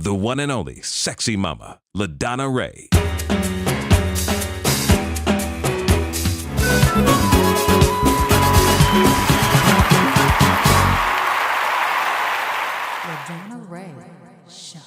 the one and only sexy mama, LaDonna Raeh. LaDonna Raeh Show.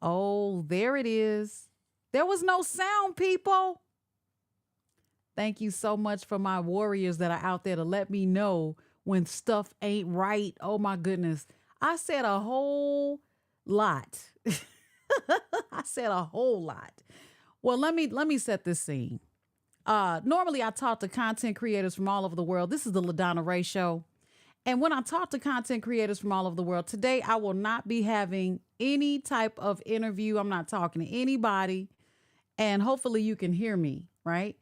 Oh, there it is. There was no sound, people. Thank you so much for my warriors that are out there to let me know when stuff ain't right. Oh my goodness. I said a whole lot. I said a whole lot. Well, let me set this scene. Normally I talk to content creators from all over the world. This is the LaDonna Raeh Show. And when I talk to content creators from all over the world, today I will not be having any type of interview. I'm not talking to anybody. And hopefully you can hear me, right?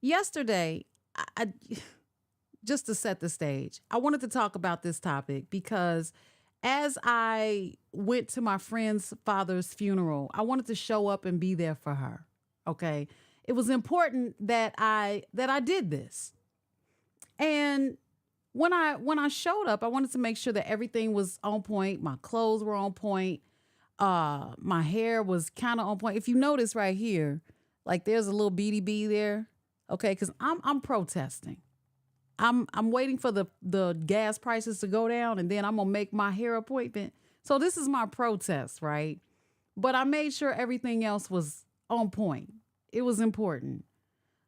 Yesterday, I just to set the stage, I wanted to talk about this topic because As I went to my friend's father's funeral, I wanted to show up and be there for her. Okay. It was important that I did this. And when I showed up, I wanted to make sure that everything was on point. My clothes were on point. My hair was kind of on point. If you notice right here, like there's a little beady bee there. Okay, because I'm protesting. I'm waiting for the gas prices to go down, and then I'm gonna make my hair appointment. So this is my protest, right? But I made sure everything else was on point. It was important.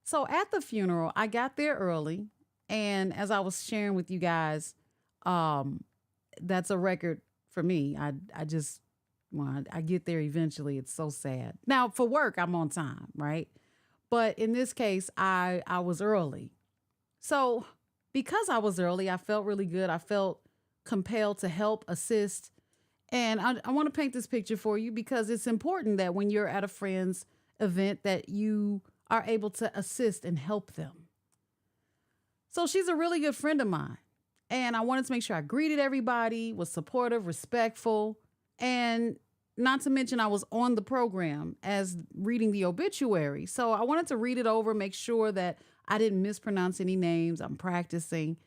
So at the funeral, I got there early, and as I was sharing with you guys, um, that's a record for me. I just when I get there eventually, it's so sad. Now for work, I'm on time, right? But in this case, I was early. So because I was early, I felt really good. I felt compelled to help, assist. And I want to paint this picture for you because it's important that when you're at a friend's event that you are able to assist and help them. So she's a really good friend of mine. And I wanted to make sure I greeted everybody, was supportive, respectful, and not to mention I was on the program as reading the obituary. So I wanted to read it over, make sure that I didn't mispronounce any names. I'm practicing.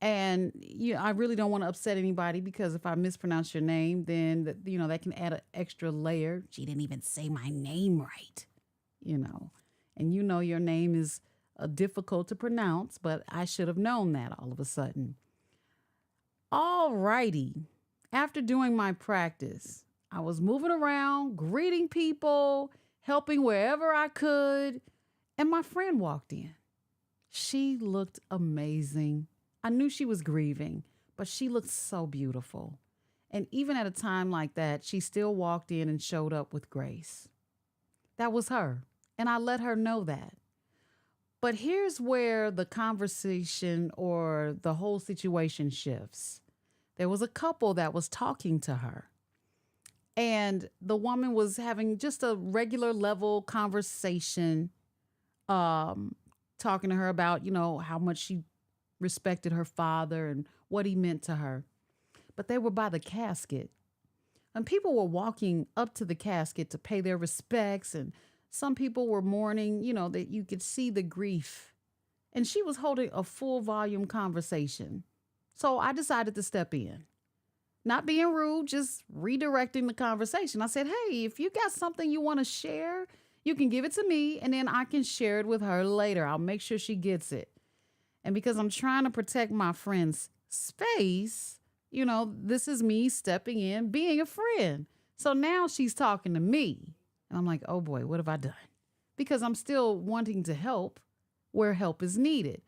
And I really don't want to upset anybody because if I mispronounce your name, then that can add an extra layer. She didn't even say my name right, And your name is difficult to pronounce, but I should have known that all of a sudden. All righty. After doing my practice, I was moving around, greeting people, helping wherever I could, and my friend walked in. She looked amazing. I knew she was grieving, but she looked so beautiful. And even at a time like that, she still walked in and showed up with grace. That was her, and I let her know that. But here's where the conversation or the whole situation shifts. There was a couple that was talking to her. And the woman was having just a regular level conversation, talking to her about, how much she respected her father and what he meant to her. But they were by the casket. And people were walking up to the casket to pay their respects. And some people were mourning, that you could see the grief. And she was holding a full volume conversation. So I decided to step in. Not being rude, just redirecting the conversation. I said, hey, if you got something you want to share, you can give it to me and then I can share it with her later. I'll make sure she gets it. And because I'm trying to protect my friend's space, this is me stepping in, being a friend. So now she's talking to me. And I'm like, oh boy, what have I done? Because I'm still wanting to help where help is needed.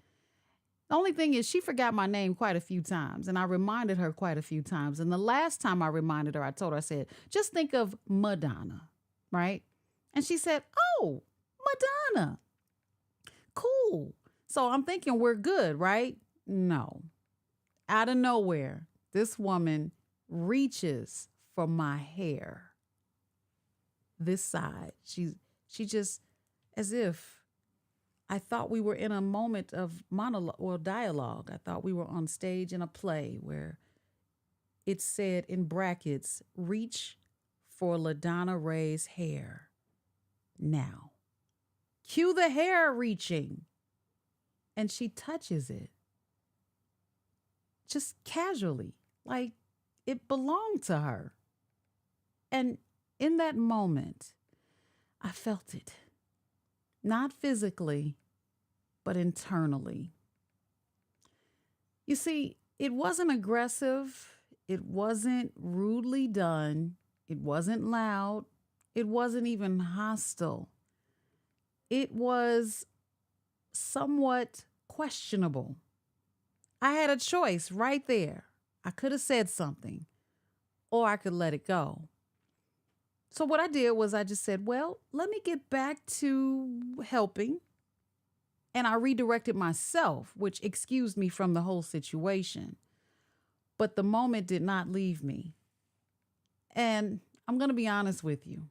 The only thing is she forgot my name quite a few times, and I reminded her quite a few times. And the last time I reminded her, I told her, I said, just think of Madonna, right? And she said, oh, Madonna. Cool. So I'm thinking we're good, right? No. Out of nowhere, this woman reaches for my hair. This side. She just, as if I thought we were in a moment of monologue or dialogue. I thought we were on stage in a play where it said in brackets, reach for LaDonna Raeh's hair now. Cue the hair reaching. And she touches it. Just casually, like it belonged to her. And in that moment, I felt it. Not physically, but internally. You see, it wasn't aggressive. It wasn't rudely done. It wasn't loud. It wasn't even hostile. It was somewhat questionable. I had a choice right there. I could have said something, or I could let it go. So what I did was I just said, well, let me get back to helping. And I redirected myself, which excused me from the whole situation. But the moment did not leave me. And I'm going to be honest with you.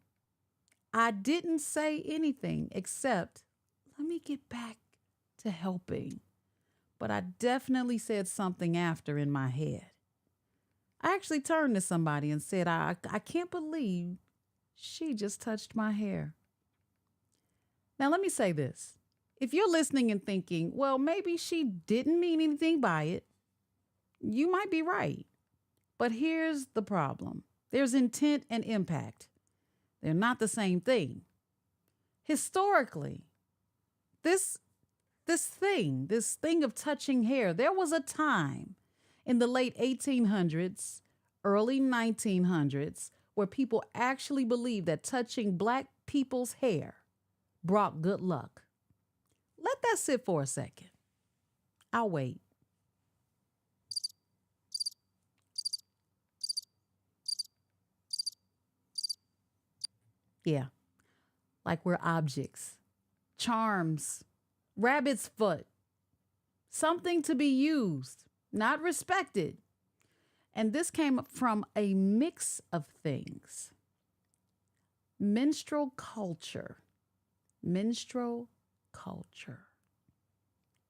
I didn't say anything except, let me get back to helping. But I definitely said something after in my head. I actually turned to somebody and said, I can't believe she just touched my hair. Now, let me say this. If you're listening and thinking, well, maybe she didn't mean anything by it, you might be right. But here's the problem. There's intent and impact. They're not the same thing. Historically, this thing of touching hair, there was a time in the late 1800s, early 1900s, where people actually believed that touching black people's hair brought good luck. Let that sit for a second. I'll wait. Yeah, like we're objects, charms, rabbit's foot, something to be used, not respected. And this came from a mix of things. Menstrual culture,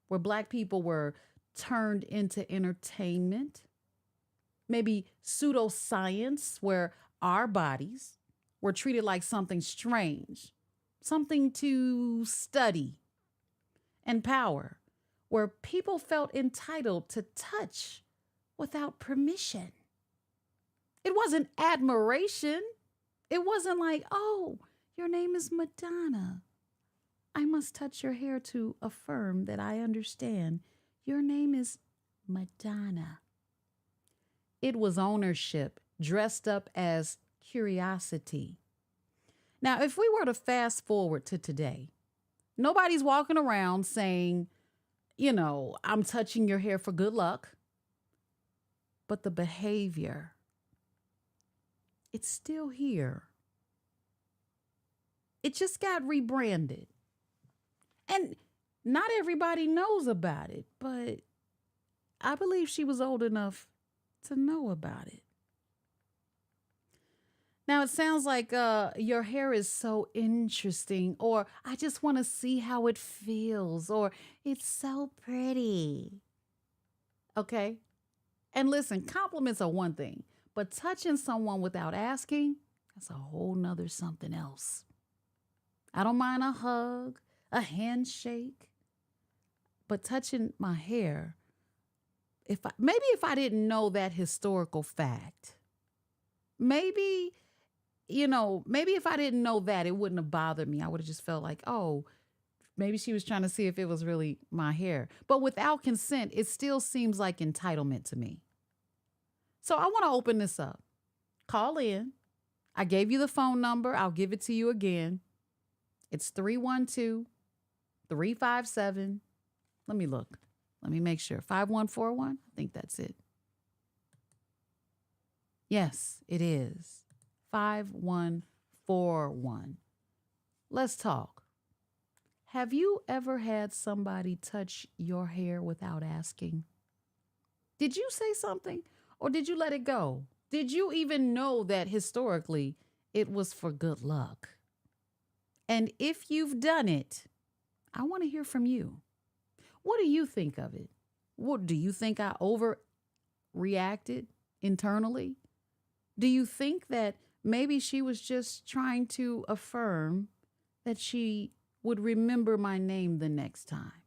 where black people were turned into entertainment, maybe pseudoscience, where our bodies were treated like something strange, something to study, and power, where people felt entitled to touch without permission. It wasn't admiration. It wasn't like, oh, your name is Madonna. I must touch your hair to affirm that I understand. Your name is Madonna. It was ownership dressed up as curiosity. Now, if we were to fast forward to today, nobody's walking around saying, I'm touching your hair for good luck. But the behavior, it's still here. It just got rebranded. And not everybody knows about it, but I believe she was old enough to know about it. Now, it sounds like your hair is so interesting, or I just want to see how it feels, or it's so pretty. Okay? And listen, compliments are one thing, but touching someone without asking, that's a whole nother something else. I don't mind a hug, a handshake, but touching my hair, if I didn't know that historical fact, maybe if I didn't know that, it wouldn't have bothered me. I would have just felt like, oh, maybe she was trying to see if it was really my hair. But without consent, it still seems like entitlement to me. So I want to open this up. Call in. I gave you the phone number. I'll give it to you again. It's 312-357. Let me look. Let me make sure. 5141? I think that's it. Yes, it is. 5141. Let's talk. Have you ever had somebody touch your hair without asking? Did you say something or did you let it go? Did you even know that historically it was for good luck? And if you've done it, I want to hear from you. What do you think of it? What do you think I overreacted internally? Do you think that maybe she was just trying to affirm that she would remember my name the next time?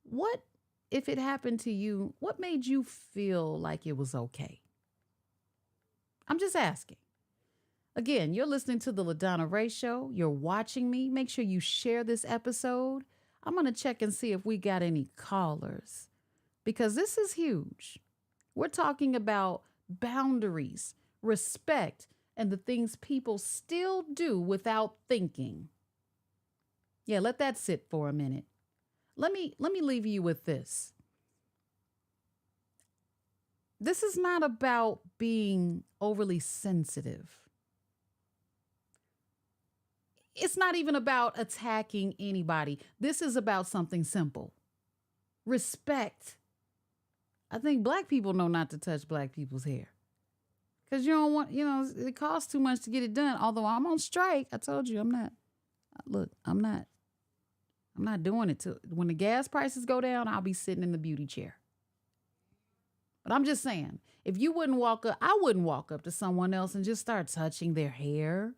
What if it happened to you? What made you feel like it was okay? I'm just asking. Again, you're listening to the LaDonna Raeh Show. You're watching me. Make sure you share this episode. I'm going to check and see if we got any callers because this is huge. We're talking about boundaries, respect, and the things people still do without thinking. Yeah, let that sit for a minute. Let me leave you with this. This is not about being overly sensitive. It's not even about attacking anybody. This is about something simple. Respect. I think black people know not to touch black people's hair. Because you don't want, it costs too much to get it done. Although I'm on strike. I told you I'm not. Look, I'm not doing it. When the gas prices go down, I'll be sitting in the beauty chair. But I'm just saying, if you wouldn't walk up, I wouldn't walk up to someone else and just start touching their hair.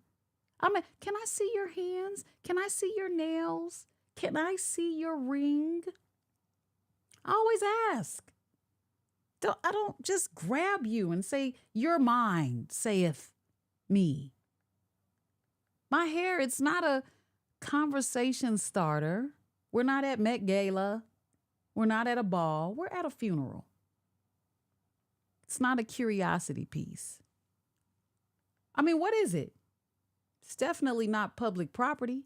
I mean, can I see your hands? Can I see your nails? Can I see your ring? I always ask. I don't just grab you and say, you're mine, saith me. My hair, it's not a conversation starter. We're not at Met Gala. We're not at a ball. We're at a funeral. It's not a curiosity piece. I mean, what is it? It's definitely not public property.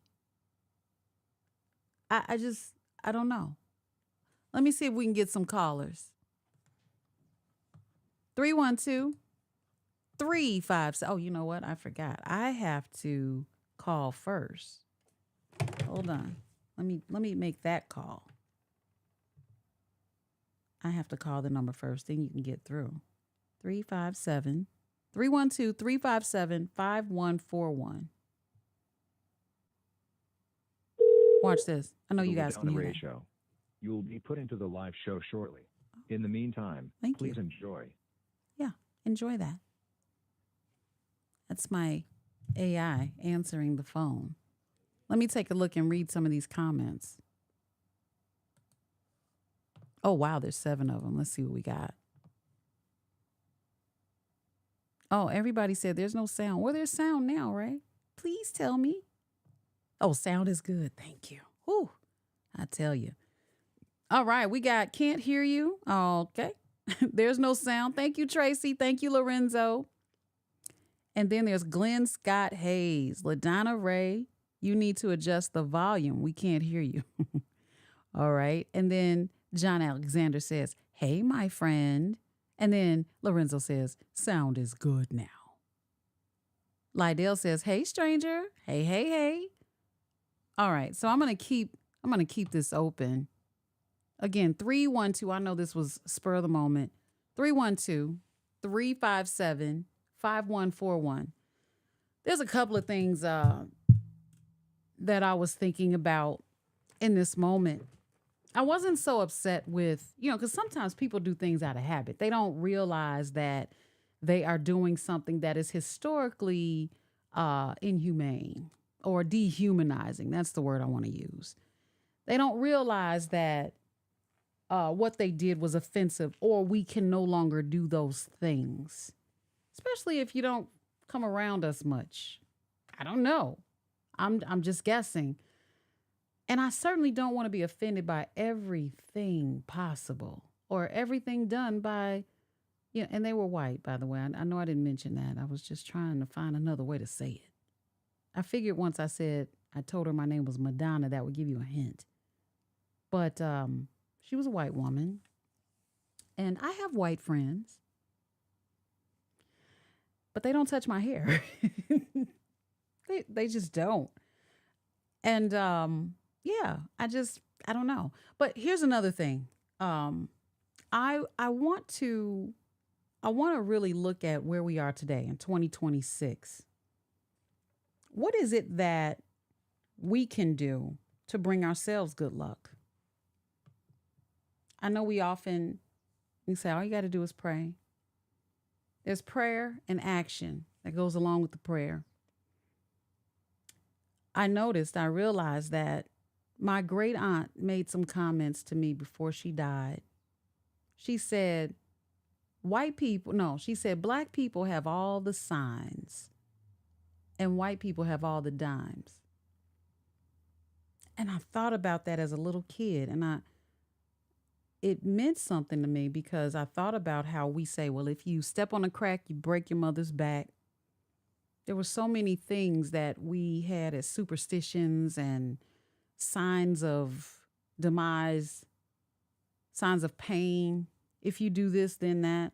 I don't know. Let me see if we can get some callers. 312-357. Oh, you know what? I forgot. I have to call first. Hold on. Let me make that call. I have to call the number first, then you can get through. 357-5141. Watch this. I know you guys can hear LaDonna Raeh that. Show. You will be put into the live show shortly. In the meantime, please enjoy. Yeah, enjoy that. That's my AI answering the phone. Let me take a look and read some of these comments. Oh, wow, there's 7 of them. Let's see what we got. Oh, everybody said there's no sound. Well, there's sound now, right? Please tell me. Oh, sound is good. Thank you. Whew, I tell you. All right, we got can't hear you. Okay. There's no sound. Thank you, Tracy. Thank you, Lorenzo. And then there's Glenn Scott Hayes. LaDonna Raeh, you need to adjust the volume. We can't hear you. All right. And then John Alexander says, hey, my friend. And then Lorenzo says, sound is good now. Lydell says, hey, stranger. Hey, hey, hey. All right. So I'm going to keep this open. Again, 312. I know this was spur of the moment. 312-357-5141. There's a couple of things that I was thinking about in this moment. I wasn't so upset with, because sometimes people do things out of habit. They don't realize that they are doing something that is historically inhumane or dehumanizing. That's the word I want to use. They don't realize that what they did was offensive, or we can no longer do those things, especially if you don't come around us much. I don't know. I'm just guessing. And I certainly don't want to be offended by everything possible or everything done by, and they were white, by the way. I know I didn't mention that. I was just trying to find another way to say it. I figured once I told her my name was Madonna, that would give you a hint. But she was a white woman. And I have white friends. But they don't touch my hair. They just don't. And yeah, I don't know. But here's another thing. I want to really look at where we are today in 2026. What is it that we can do to bring ourselves good luck? I know we say all you got to do is pray. There's prayer and action that goes along with the prayer. I realized that my great aunt made some comments to me before she died. She said, black people have all the signs and white people have all the dimes. And I thought about that as a little kid, and it meant something to me because I thought about how we say, well, if you step on a crack, you break your mother's back. There were so many things that we had as superstitions and signs of demise, signs of pain. If you do this, then that.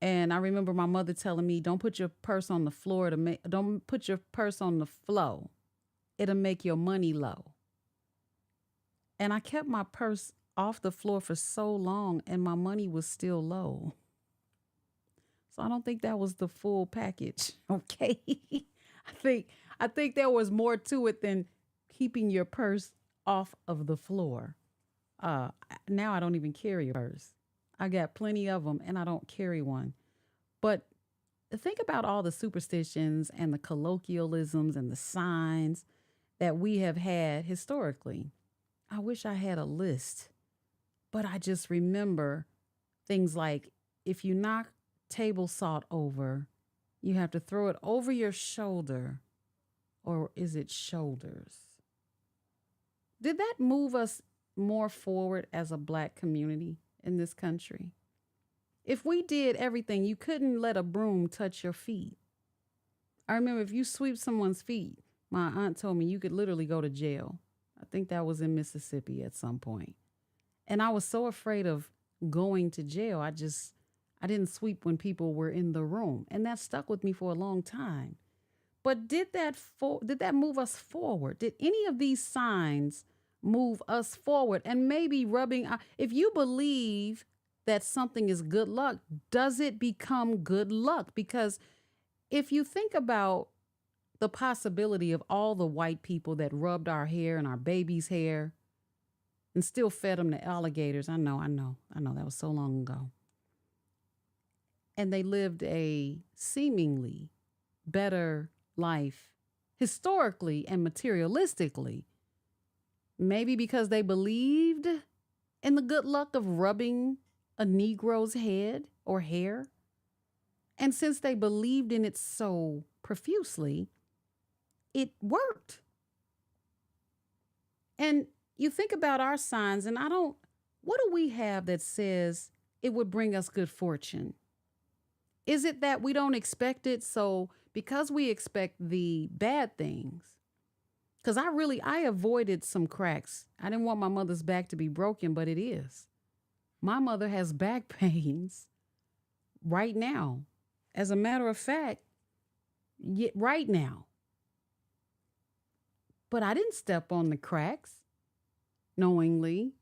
And I remember my mother telling me, don't put your purse on the floor don't put your purse on the flow. It'll make your money low. And I kept my purse off the floor for so long and my money was still low. So I don't think that was the full package. Okay. I think there was more to it than keeping your purse off of the floor. Now I don't even carry a purse. I got plenty of them and I don't carry one. But think about all the superstitions and the colloquialisms and the signs that we have had historically. I wish I had a list, but I just remember things like if you knock table salt over, you have to throw it over your shoulder, or is it shoulders? Did that move us more forward as a Black community in this country? If we did everything, you couldn't let a broom touch your feet. I remember if you sweep someone's feet, my aunt told me you could literally go to jail. I think that was in Mississippi at some point. And I was so afraid of going to jail. I didn't sweep when people were in the room. And that stuck with me for a long time. But did that move us forward? Did any of these signs move us forward? And maybe if you believe that something is good luck, does it become good luck? Because if you think about the possibility of all the white people that rubbed our hair and our babies' hair and still fed them to alligators. I know, that was so long ago. And they lived a seemingly better life historically and materialistically. Maybe because they believed in the good luck of rubbing a Negro's head or hair. And since they believed in it so profusely, it worked. And you think about our signs, and what do we have that says it would bring us good fortune? Is it that we don't expect it? So because we expect the bad things, because I avoided some cracks. I didn't want my mother's back to be broken, but it is. My mother has back pains right now. As a matter of fact, right now. But I didn't step on the cracks knowingly.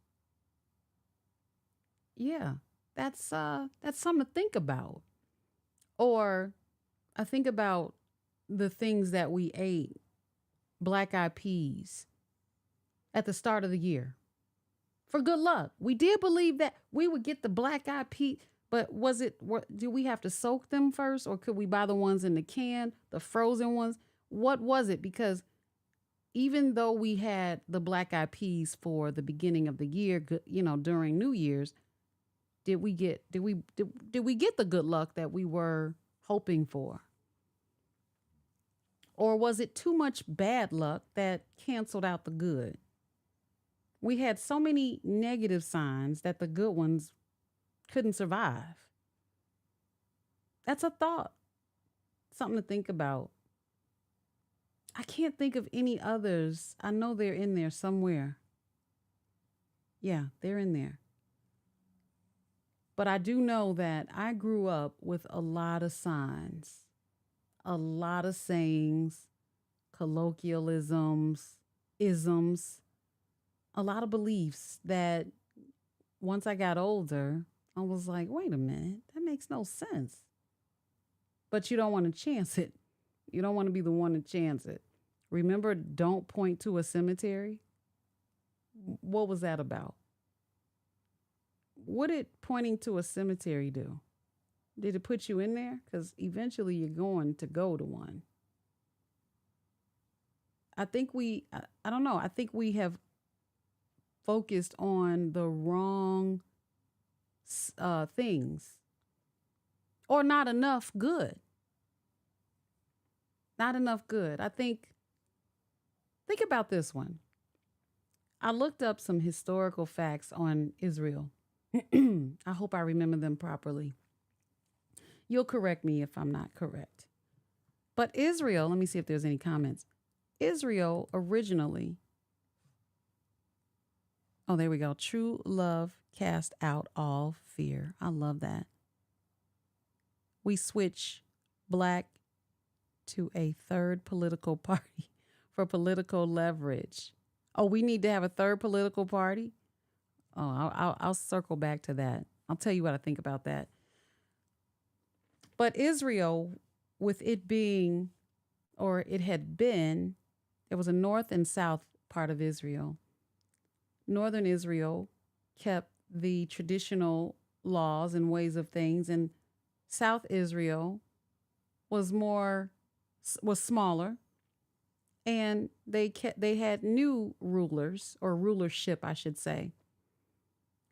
Yeah, that's something to think about. Or I think about the things that we ate, black-eyed peas, at the start of the year. For good luck. We did believe that we would get the black-eyed pea, but do we have to soak them first, or could we buy the ones in the can, the frozen ones? What was it? Because even though we had the black-eyed peas for the beginning of the year, during New Year's, did we get the good luck that we were hoping for? Or was it too much bad luck that canceled out the good? We had so many negative signs that the good ones couldn't survive. That's a thought, something to think about. I can't think of any others. I know they're in there somewhere. Yeah, they're in there. But I do know that I grew up with a lot of signs, a lot of sayings, colloquialisms, isms, a lot of beliefs that once I got older, I was like, wait a minute, that makes no sense. But you don't want to chance it. You don't want to be the one to chance it. Remember, don't point to a cemetery? What was that about? What did pointing to a cemetery do? Did it put you in there? Because eventually you're going to go to one. I think I don't know. I think we have focused on the wrong things, or not enough good. Not enough good. Think about this one. I looked up some historical facts on Israel. I hope I remember them properly. You'll correct me if I'm not correct. But Israel, let me see if there's any comments. Israel originally, oh, there we go. True love cast out all fear. I love that. We switch black to a third political party for political leverage. Oh, we need to have a third political party? Oh, I'll circle back to that. I'll tell you what I think about that. But Israel, with it being, or it had been, there was a north and south part of Israel. Northern Israel kept the traditional laws and ways of things, and South Israel was smaller, and they had new rulers, or rulership, I should say.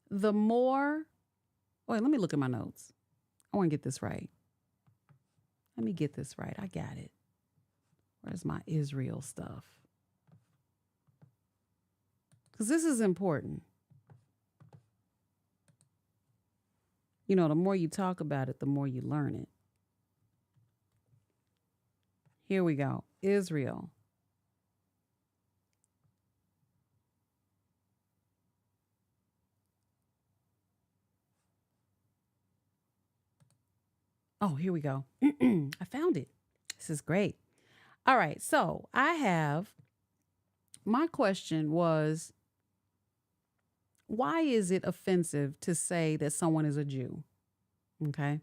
The more, wait, let me look at my notes. I want to get this right. Let me get this right. I got it. Where's my Israel stuff? Because this is important. You know, the more you talk about it, the more you learn it. Here we go. Israel. Oh, here we go. I found it. This is great. All right. So my question was, why is it offensive to say that someone is a Jew? Okay.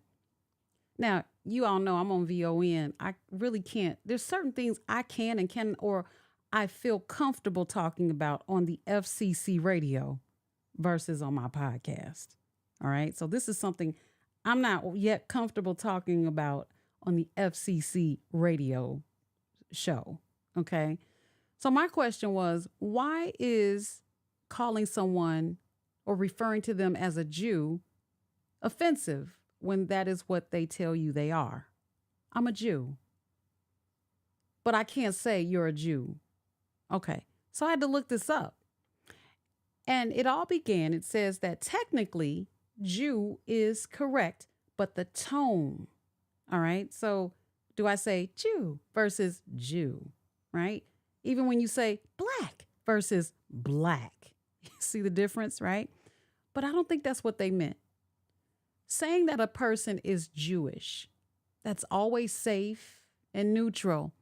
Now, you all know I'm on VON. I really can't. There's certain things I can or I feel comfortable talking about on the FCC radio versus on my podcast. All right. So this is something I'm not yet comfortable talking about on the FCC radio show. Okay. So my question was, why is calling someone or referring to them as a Jew offensive when that is what they tell you they are? I'm a Jew, but I can't say you're a Jew. Okay. So I had to look this up. And it all began, it says that technically Jew is correct, but the tone, all right? So do I say Jew versus Jew, right? Even when you say black versus black, you see the difference, right? But I don't think that's what they meant. Saying that a person is Jewish, that's always safe and neutral.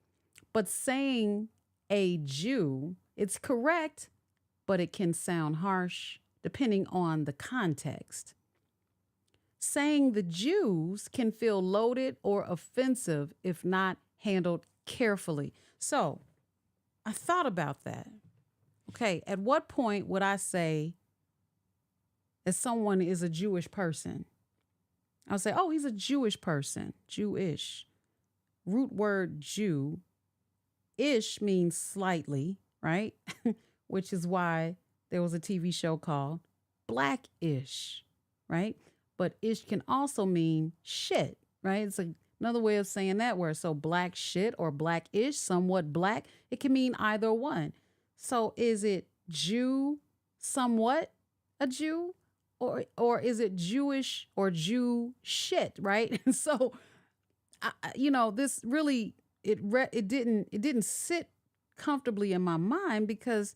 But saying a Jew, it's correct, but it can sound harsh depending on the context. Saying the Jews can feel loaded or offensive if not handled carefully. So I thought about that. Okay, at what point would I say that someone is a Jewish person? I'll say, oh, he's a Jewish person, Jewish. Root word Jew. Ish means slightly, right? Which is why there was a TV show called Black-ish, right? But ish can also mean shit, right? It's another way of saying that word. So black shit or black-ish, somewhat black, it can mean either one. So is it Jew, somewhat a Jew? Or is it Jewish or Jew shit, right? And so, this really, it didn't sit comfortably in my mind because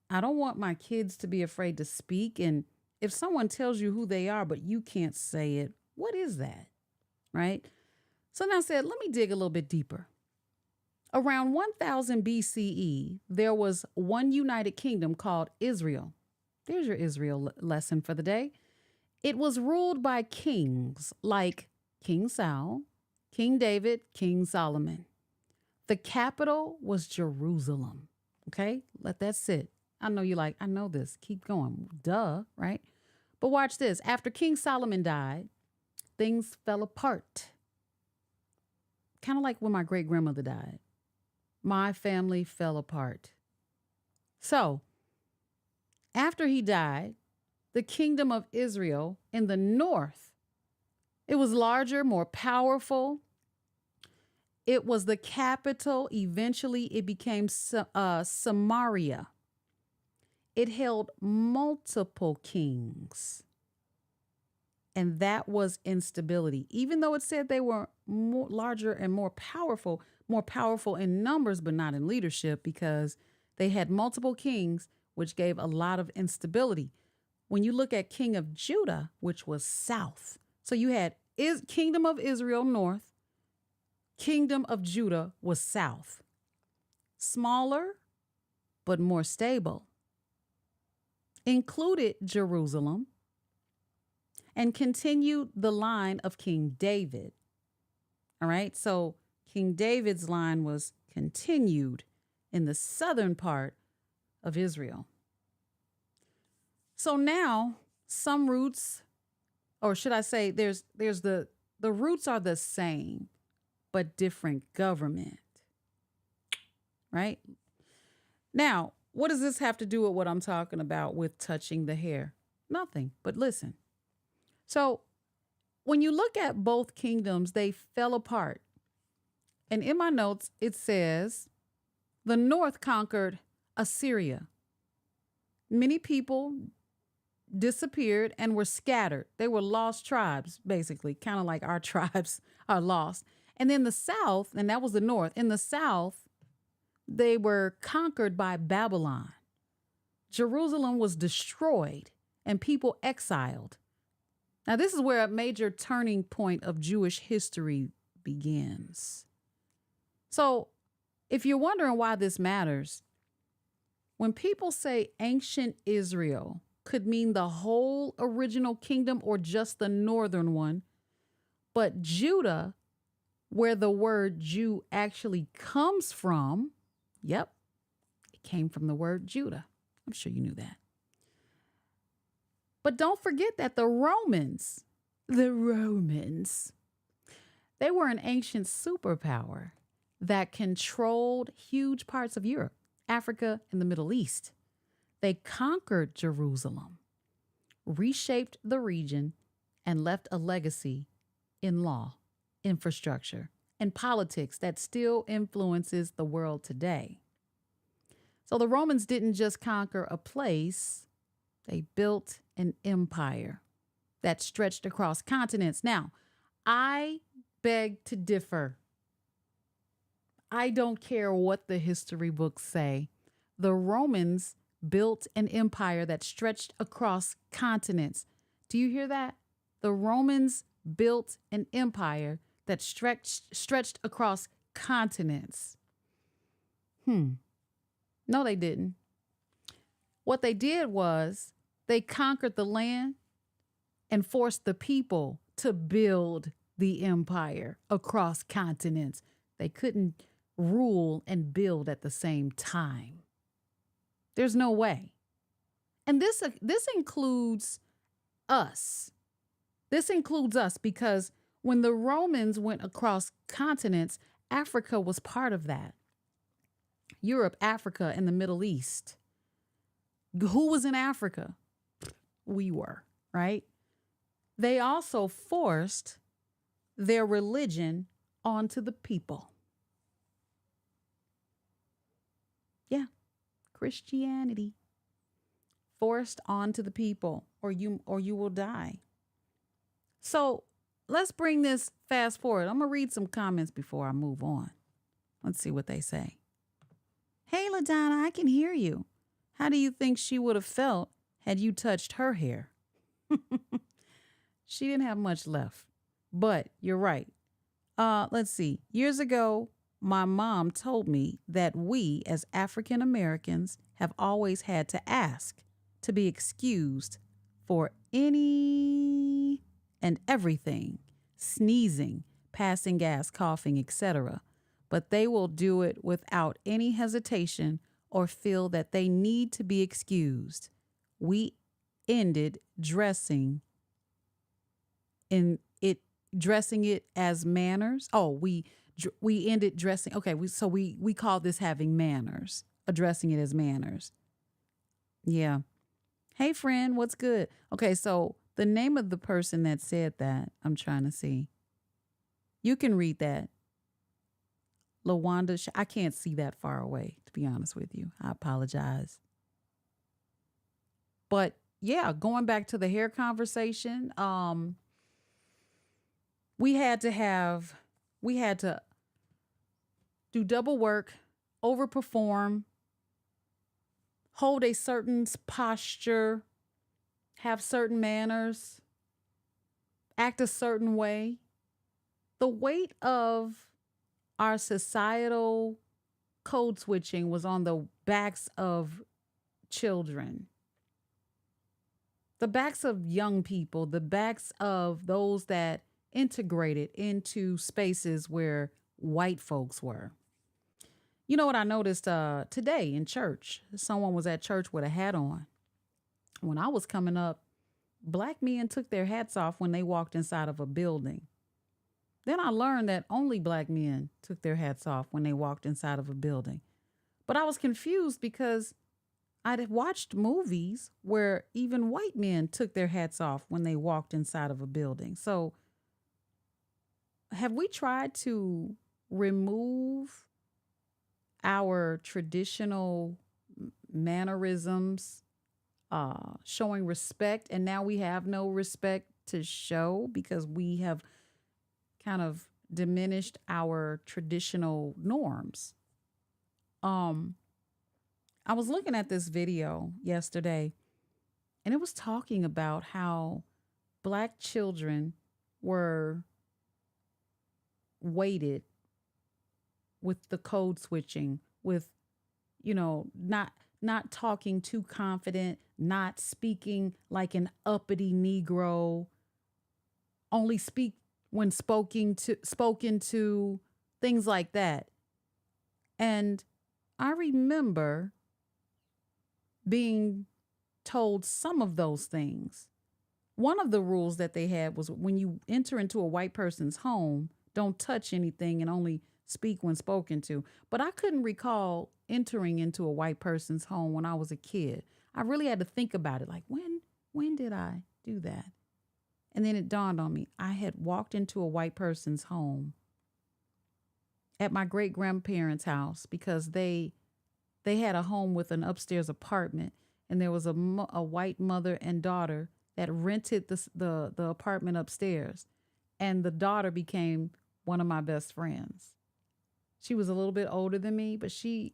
I don't want my kids to be afraid to speak. And if someone tells you who they are, but you can't say it, what is that, right? So now I said, let me dig a little bit deeper. Around 1000 BCE, there was one united kingdom called Israel. There's your Israel lesson for the day. It was ruled by kings like King Saul, King David, King Solomon. The capital was Jerusalem. Okay, let that sit. I know you're like, I know this. Keep going. Duh, right? But watch this. After King Solomon died, things fell apart. Kind of like when my great grandmother died. My family fell apart. So, after he died, the kingdom of Israel in the north, it was larger, more powerful. It was the capital. Eventually, it became Samaria. It held multiple kings. And that was instability. Even though it said they were more larger and more powerful in numbers, but not in leadership, because they had multiple kings, which gave a lot of instability. When you look at King of Judah, which was south. So you had Kingdom of Israel north, Kingdom of Judah was south. Smaller, but more stable. Included Jerusalem and continued the line of King David. All right, so King David's line was continued in the southern part of Israel. So now some roots or should I say there's the roots are the same, but different government, right? Now, what does this have to do with what I'm talking about with touching the hair? Nothing, but listen. So when you look at both kingdoms, they fell apart. And in my notes, it says the north conquered Assyria. Many people disappeared and were scattered. They were lost tribes, basically, kind of like our tribes are lost. And then the south, and that was the north, in the south, they were conquered by Babylon. Jerusalem was destroyed and people exiled. Now, this is where a major turning point of Jewish history begins. So, if you're wondering why this matters, when people say ancient Israel could mean the whole original kingdom or just the northern one, but Judah, where the word Jew actually comes from, yep, it came from the word Judah. I'm sure you knew that. But don't forget that the Romans, they were an ancient superpower that controlled huge parts of Europe, Africa, and the Middle East. They conquered Jerusalem, reshaped the region, and left a legacy in law, infrastructure, and politics that still influences the world today. So the Romans didn't just conquer a place, they built an empire that stretched across continents. Now, I beg to differ. I don't care what the history books say. The Romans built an empire that stretched across continents. Do you hear that? The Romans built an empire that stretched across continents. No, they didn't. What they did was they conquered the land and forced the people to build the empire across continents. They couldn't rule and build at the same time. There's no way. And this includes us. This includes us because when the Romans went across continents, Africa was part of that. Europe, Africa, and the Middle East. Who was in Africa? We were, right? They also forced their religion onto the people. Yeah, Christianity forced onto the people, or you will die. So let's bring this fast forward. I'm gonna read some comments before I move on. Let's see what they say. Hey, LaDonna, I can hear you. How do you think she would have felt had you touched her hair? She didn't have much left, but you're right. Let's see. Years ago, my mom told me that we as African Americans have always had to ask to be excused for any and everything, sneezing, passing gas, coughing, etc. But they will do it without any hesitation or feel that they need to be excused. We ended dressing it as manners. Oh, we ended dressing. Okay, we call this having manners, addressing it as manners. Yeah. Hey, friend, what's good? Okay, so the name of the person that said that, I'm trying to see. You can read that. LaWanda, I can't see that far away, to be honest with you. I apologize. But yeah, going back to the hair conversation, we had to do double work, overperform, hold a certain posture, have certain manners, act a certain way. The weight of our societal code switching was on the backs of children, the backs of young people, the backs of those that integrated into spaces where white folks were. You know what I noticed today in church? Someone was at church with a hat on. When I was coming up, black men took their hats off when they walked inside of a building. Then I learned that only black men took their hats off when they walked inside of a building. But I was confused because I'd watched movies where even white men took their hats off when they walked inside of a building. So have we tried to remove our traditional mannerisms, showing respect, and now we have no respect to show because we have kind of diminished our traditional norms? I was looking at this video yesterday, and it was talking about how black children were weighted with the code switching, with, not talking too confident, not speaking like an uppity Negro, only speak when spoken to, things like that. And I remember being told some of those things. One of the rules that they had was when you enter into a white person's home, don't touch anything and only speak when spoken to. But I couldn't recall entering into a white person's home when I was a kid. I really had to think about it. Like, when did I do that? And then it dawned on me. I had walked into a white person's home at my great grandparents' house because they had a home with an upstairs apartment, and there was a white mother and daughter that rented the apartment upstairs, and the daughter became one of my best friends. She was a little bit older than me, but she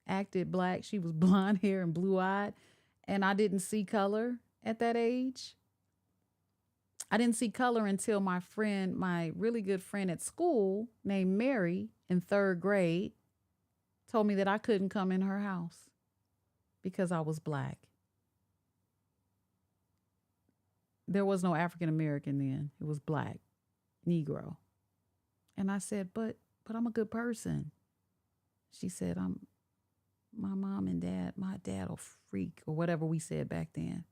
acted black. She was blonde hair and blue-eyed, and I didn't see color at that age. I didn't see color until my really good friend at school named Mary in 3rd grade told me that I couldn't come in her house because I was black. There was no African American then. It was black, Negro. And I said, but I'm a good person. She said, my mom and dad, my dad will freak, or whatever we said back then.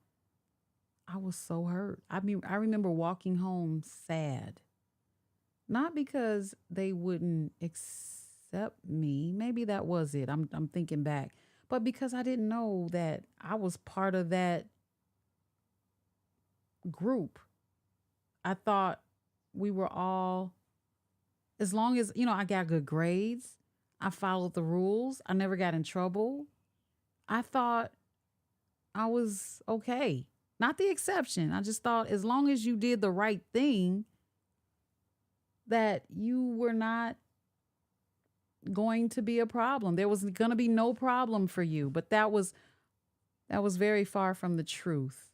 I was so hurt. I remember walking home sad. Not because they wouldn't accept me. Maybe that was it. I'm thinking back. But because I didn't know that I was part of that group. I thought we were all, as long as, I got good grades, I followed the rules, I never got in trouble, I thought I was okay. Not the exception. I just thought as long as you did the right thing, that you were not going to be a problem. There was going to be no problem for you. But that was very far from the truth.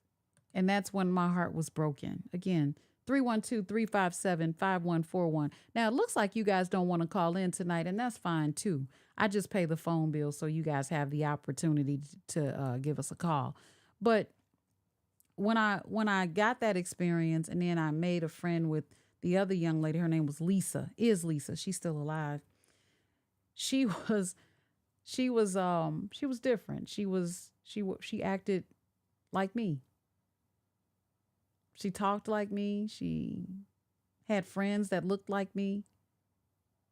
And that's when my heart was broken. Again, 312-357-5141. Now, it looks like you guys don't want to call in tonight, and that's fine, too. I just pay the phone bill so you guys have the opportunity to give us a call. But when I got that experience, and then I made a friend with the other young lady, her name was Lisa. She's still alive. She was different. She acted like me. She talked like me. She had friends that looked like me.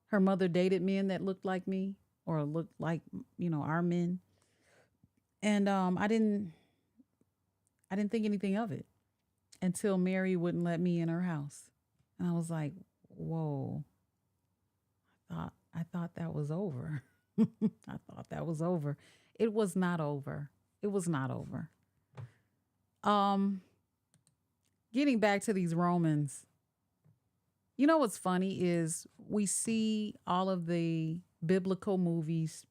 Her mother dated men that looked like me or looked like, our men. And I didn't think anything of it until Mary wouldn't let me in her house. And I was like, whoa, I thought that was over. I thought that was over. It was not over. It was not over. Getting back to these Romans, what's funny is we see all of the biblical movies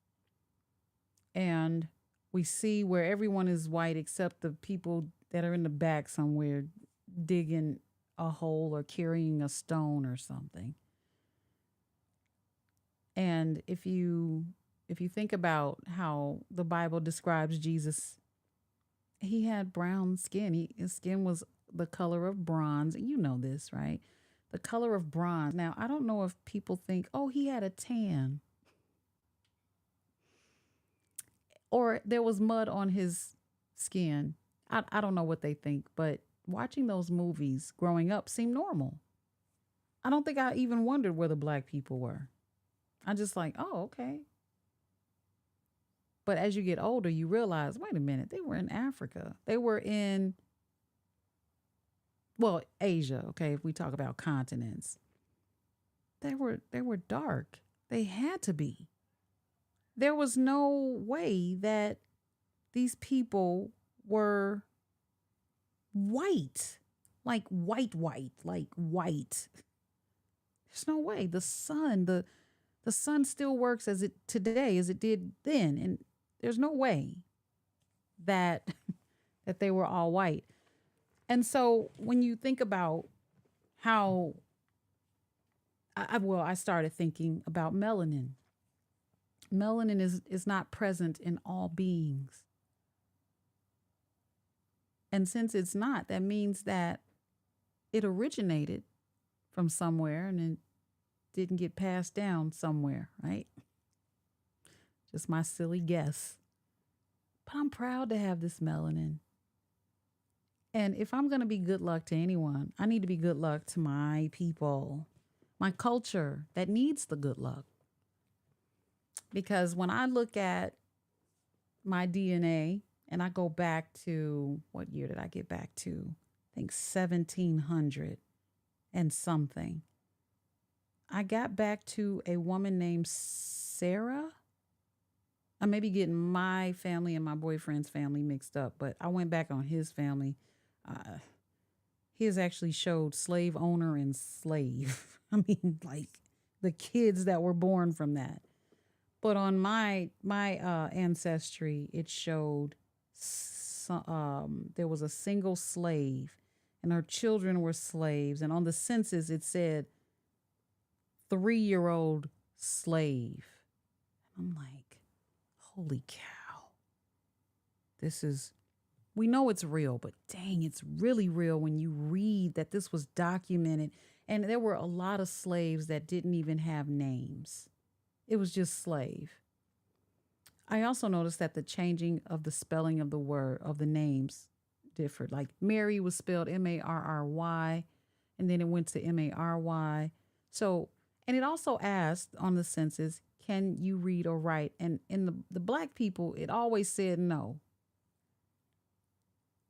and we see where everyone is white except the people that are in the back somewhere digging a hole or carrying a stone or something. And if you think about how the Bible describes Jesus, he had brown skin. His skin was the color of bronze. You know this, right? The color of bronze. Now, I don't know if people think, oh, he had a tan, or there was mud on his skin. I don't know what they think, but watching those movies growing up seemed normal. I don't think I even wondered where the black people were. I just like, oh, okay. But as you get older, you realize, wait a minute, they were in Africa. They were in, well, Asia, okay, if we talk about continents. They were dark. They had to be. There was no way that these people were white, like white, like white. There's no way. The sun still works as it today as it did then, and there's no way that that they were all white. And so when you think about how I started thinking about melanin. Melanin is not present in all beings. And since it's not, that means that it originated from somewhere and it didn't get passed down somewhere, right? Just my silly guess. But I'm proud to have this melanin. And if I'm going to be good luck to anyone, I need to be good luck to my people, my culture that needs the good luck. Because when I look at my DNA and I go back to, what year did I get back to? I think 1700 and something. I got back to a woman named Sarah. I may be getting my family and my boyfriend's family mixed up, but I went back on his family. His actually showed slave owner and slave. I mean, like the kids that were born from that. But on my ancestry, it showed there was a single slave, and her children were slaves. And on the census, it said 3-year-old slave. I'm like, holy cow! We know it's real, but dang, it's really real when you read that this was documented. And there were a lot of slaves that didn't even have names. It was just slave. I also noticed that the changing of the spelling of the names differed. Like Mary was spelled Marry, and then it went to Mary. So, and it also asked on the census, can you read or write? And in the black people, it always said no.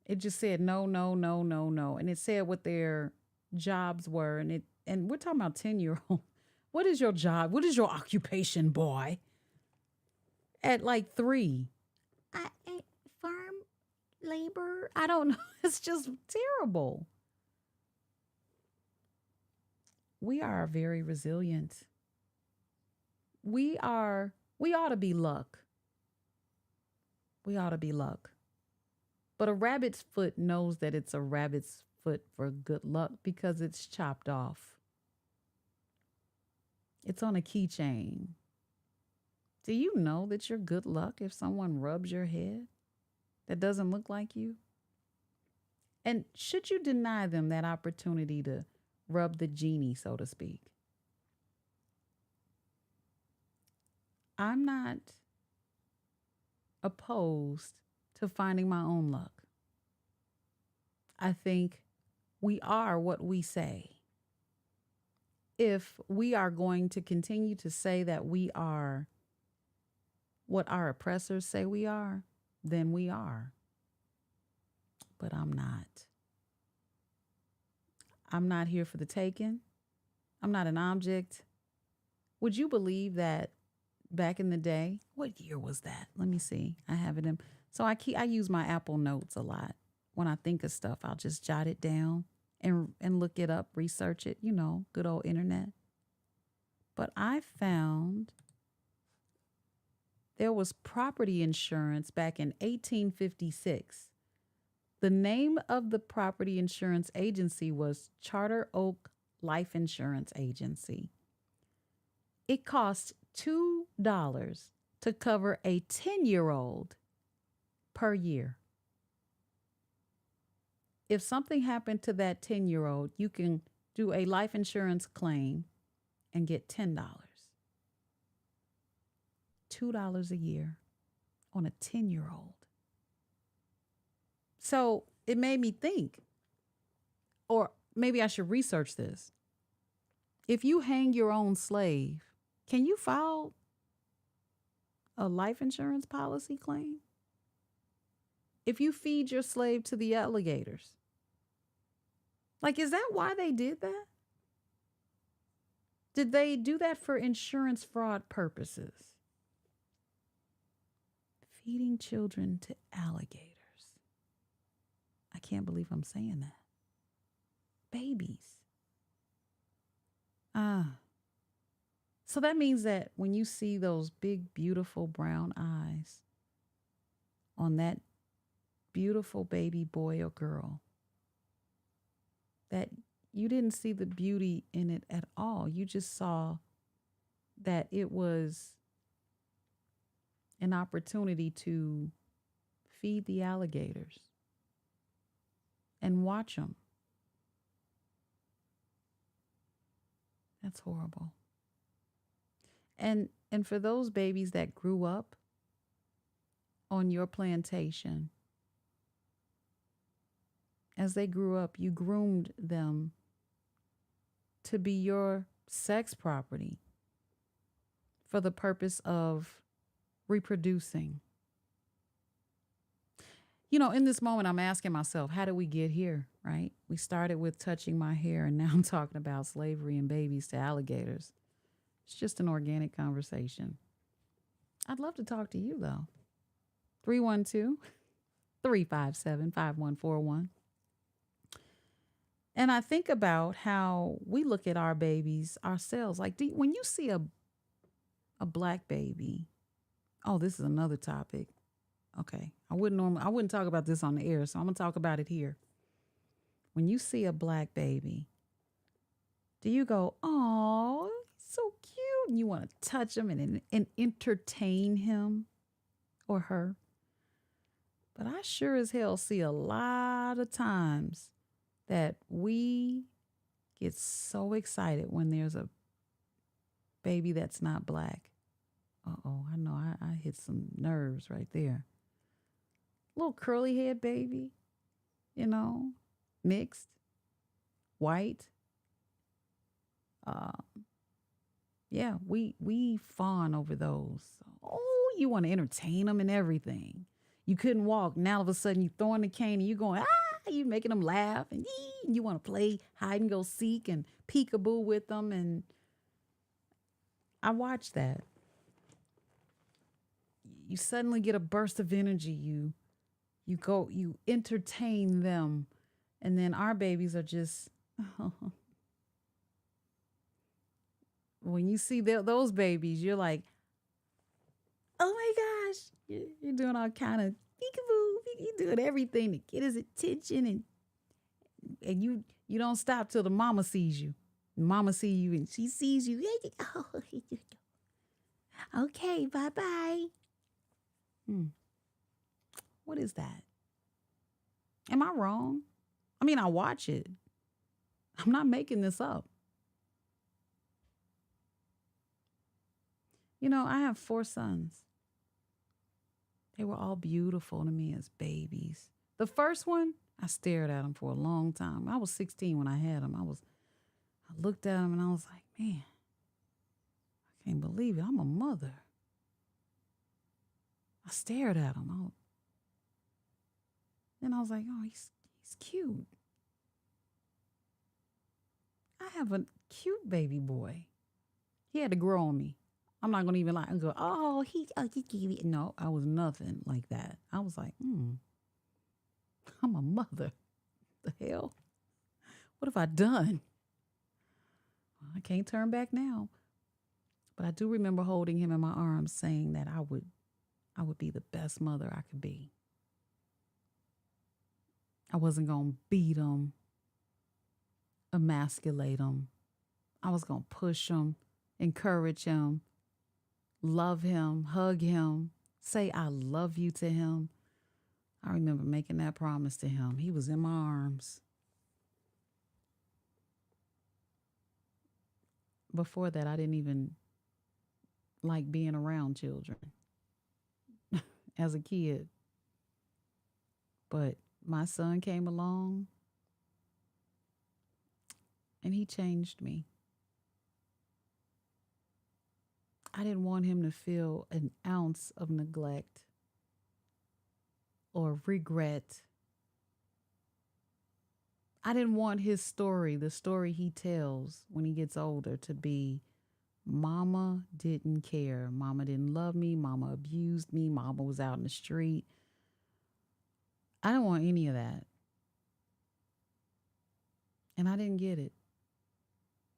It just said no, no, no, no, no. And it said what their jobs were. And we're talking about 10-year-old. What is your job? What is your occupation, boy? At like 3. Farm labor? I don't know. It's just terrible. We are very resilient. We ought to be luck. We ought to be luck. But a rabbit's foot knows that it's a rabbit's foot for good luck because it's chopped off. It's on a keychain. Do you know that you're good luck if someone rubs your head that doesn't look like you? And should you deny them that opportunity to rub the genie, so to speak? I'm not opposed to finding my own luck. I think we are what we say. If we are going to continue to say that we are what our oppressors say we are, then we are. But I'm not. I'm not here for the taking. I'm not an object. Would you believe that back in the day, what year was that? Let me see. I have it in. So I use my Apple Notes a lot. When I think of stuff, I'll just jot it down and look it up, research it, good old internet. But I found there was property insurance back in 1856. The name of the property insurance agency was Charter Oak Life Insurance Agency. It cost $2 to cover a 10-year-old per year. If something happened to that 10-year-old, you can do a life insurance claim and get $10. $2 a year on a 10-year-old. So it made me think, or maybe I should research this. If you hang your own slave, can you file a life insurance policy claim? If you feed your slave to the alligators, like, is that why they did that? Did they do that for insurance fraud purposes? Feeding children to alligators. I can't believe I'm saying that. Babies. So that means that when you see those big, beautiful brown eyes on that beautiful baby boy or girl, that you didn't see the beauty in it at all. You just saw that it was an opportunity to feed the alligators and watch them. That's horrible. And for those babies that grew up on your plantation, as they grew up, you groomed them to be your sex property for the purpose of reproducing. You know, in this moment, I'm asking myself, how did we get here, right? We started with touching my hair, and now I'm talking about slavery and babies to alligators. It's just an organic conversation. I'd love to talk to you, though. 312-357-5141. And I think about how we look at our babies ourselves. Like, when you see a black baby, oh, this is another topic. Okay, I wouldn't talk about this on the air, so I'm gonna talk about it here. When you see a black baby, do you go, "Oh, he's so cute," and you want to touch him and entertain him or her? But I sure as hell see a lot of times that we get so excited when there's a baby that's not black. Uh-oh, I know I hit some nerves right there. Little curly head baby, you know, mixed, white. Yeah, we fawn over those. Oh, you want to entertain them and everything. You couldn't walk. Now all of a sudden you throwing the cane and you going, you making them laugh and you want to play hide and go seek and peekaboo with them. And I watch that. You suddenly get a burst of energy. You entertain them. And then our babies are just, when you see those babies, you're like, oh my gosh, you're doing all kind of peekaboo. You're doing everything to get his attention. And you don't stop till the mama sees you. Mama see you and she sees you. Okay, bye-bye. What is that? Am I wrong? I mean, I watch it. I'm not making this up. You know, I have 4 sons. They were all beautiful to me as babies. The first one, I stared at him for a long time. I was 16 when I had him. I looked at him and I was like, man, I can't believe it. I'm a mother. I stared at him. Then I was like, oh, he's cute. I have a cute baby boy. He had to grow on me. I'm not going to even lie and go, oh, he gave it. No, I was nothing like that. I was like, I'm a mother. The hell? What have I done? Well, I can't turn back now. But I do remember holding him in my arms saying that I would be the best mother I could be. I wasn't going to beat him, emasculate him. I was going to push him, encourage him, love him, hug him, say I love you to him. I remember making that promise to him. He was in my arms. Before that, I didn't even like being around children as a kid. But my son came along And he changed me. I didn't want him to feel an ounce of neglect or regret. I didn't want his story, the story he tells when he gets older, to be mama didn't care. Mama didn't love me. Mama abused me. Mama was out in the street. I don't want any of that. And I didn't get it.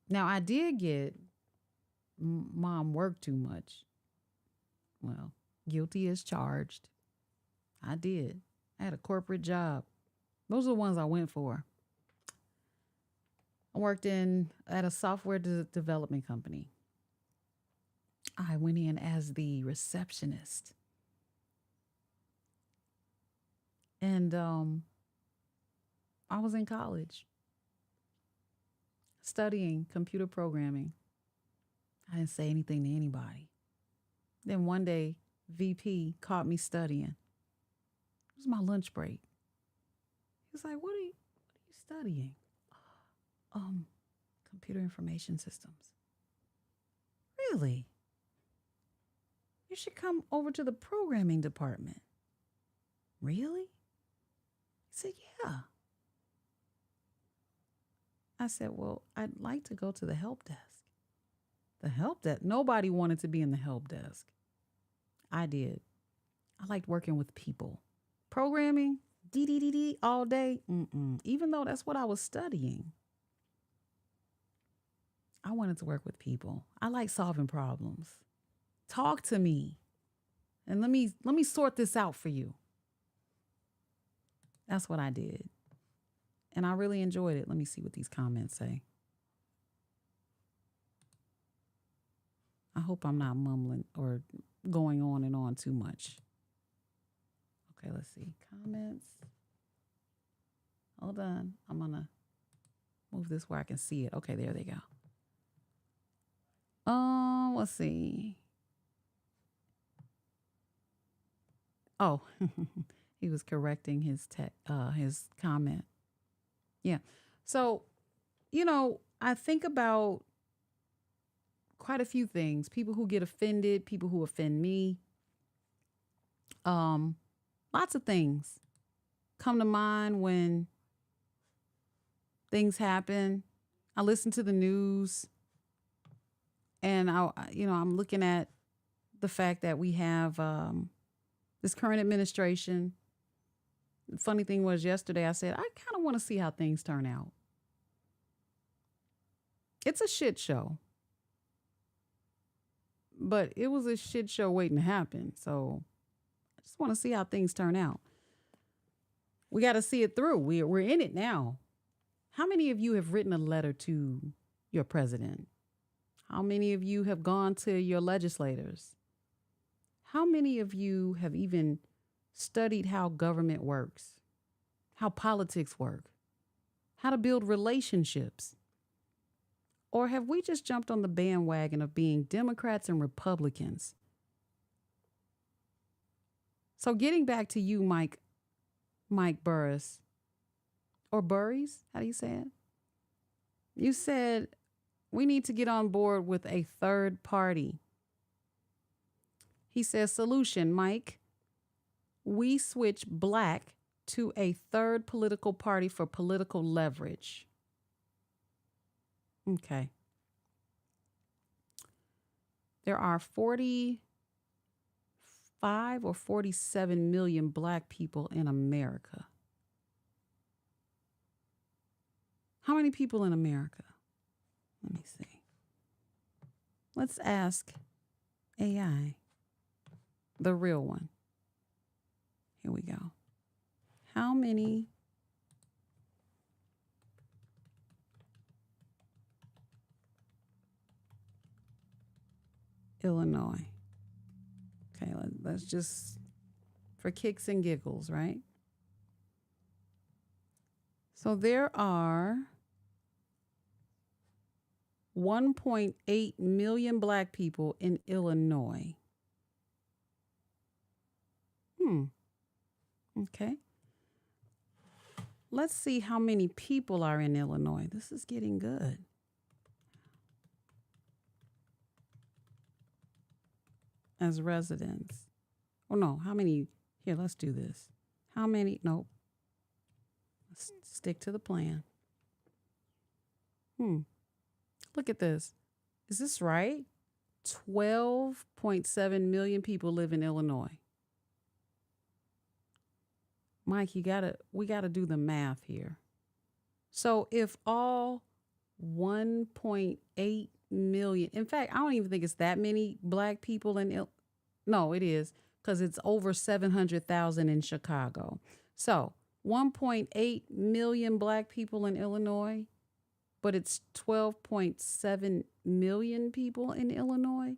Now, I did get mom worked too much. Well, guilty as charged. I did. I had a corporate job. Those are the ones I went for. I worked at a software development company. I went in as the receptionist. And I was in college studying computer programming. I didn't say anything to anybody. Then one day, VP caught me studying. It was my lunch break. He was like, what are you studying? Computer information systems. Really? You should come over to the programming department. Really? He said, yeah. I said, well, I'd like to go to the help desk. The help desk? Nobody wanted to be in the help desk. I did. I liked working with people. Programming, all day. Even though that's what I was studying. I wanted to work with people. I like solving problems. Talk to me. And let me sort this out for you. That's what I did. And I really enjoyed it. Let me see what these comments say. I hope I'm not mumbling or going on and on too much. Okay, let's see. Comments. Hold on. I'm going to move this where I can see it. Okay, there they go. Let's see. Oh, he was correcting his comment. Yeah. So, I think about quite a few things. People who get offended, people who offend me. Lots of things come to mind when things happen. I listen to the news, and I'm looking at the fact that we have this current administration. The funny thing was, yesterday I said, I kind of want to see how things turn out. It's a shit show. But it was a shit show waiting to happen. So I just want to see how things turn out. We got to see it through. We're in it now. How many of you have written a letter to your president? How many of you have gone to your legislators? How many of you have even studied how government works, how politics work, how to build relationships? Or have we just jumped on the bandwagon of being Democrats and Republicans? So getting back to you, Mike Burris, or Burries, how do you say it? You said we need to get on board with a third party. He says, solution, Mike. We switch black to a third political party for political leverage. Okay. There are 45 or 47 million black people in America. How many people in America? Let me see. Let's ask AI, the real one. Here we go. How many Illinois? Okay, let's just, for kicks and giggles, right? So there are 1.8 million black people in Illinois. Okay. let's see how many people are in Illinois. This is getting good. As residents. Oh, no. How many? Here, let's do this. How many? Nope. Let's stick to the plan. Look at this. Is this right? 12.7 million people live in Illinois. Mike, we gotta do the math here. So if all 1.8 million, in fact, I don't even think it's that many black people in no, it is, because it's over 700,000 in Chicago. So 1.8 million black people in Illinois, but it's 12.7 million people in Illinois.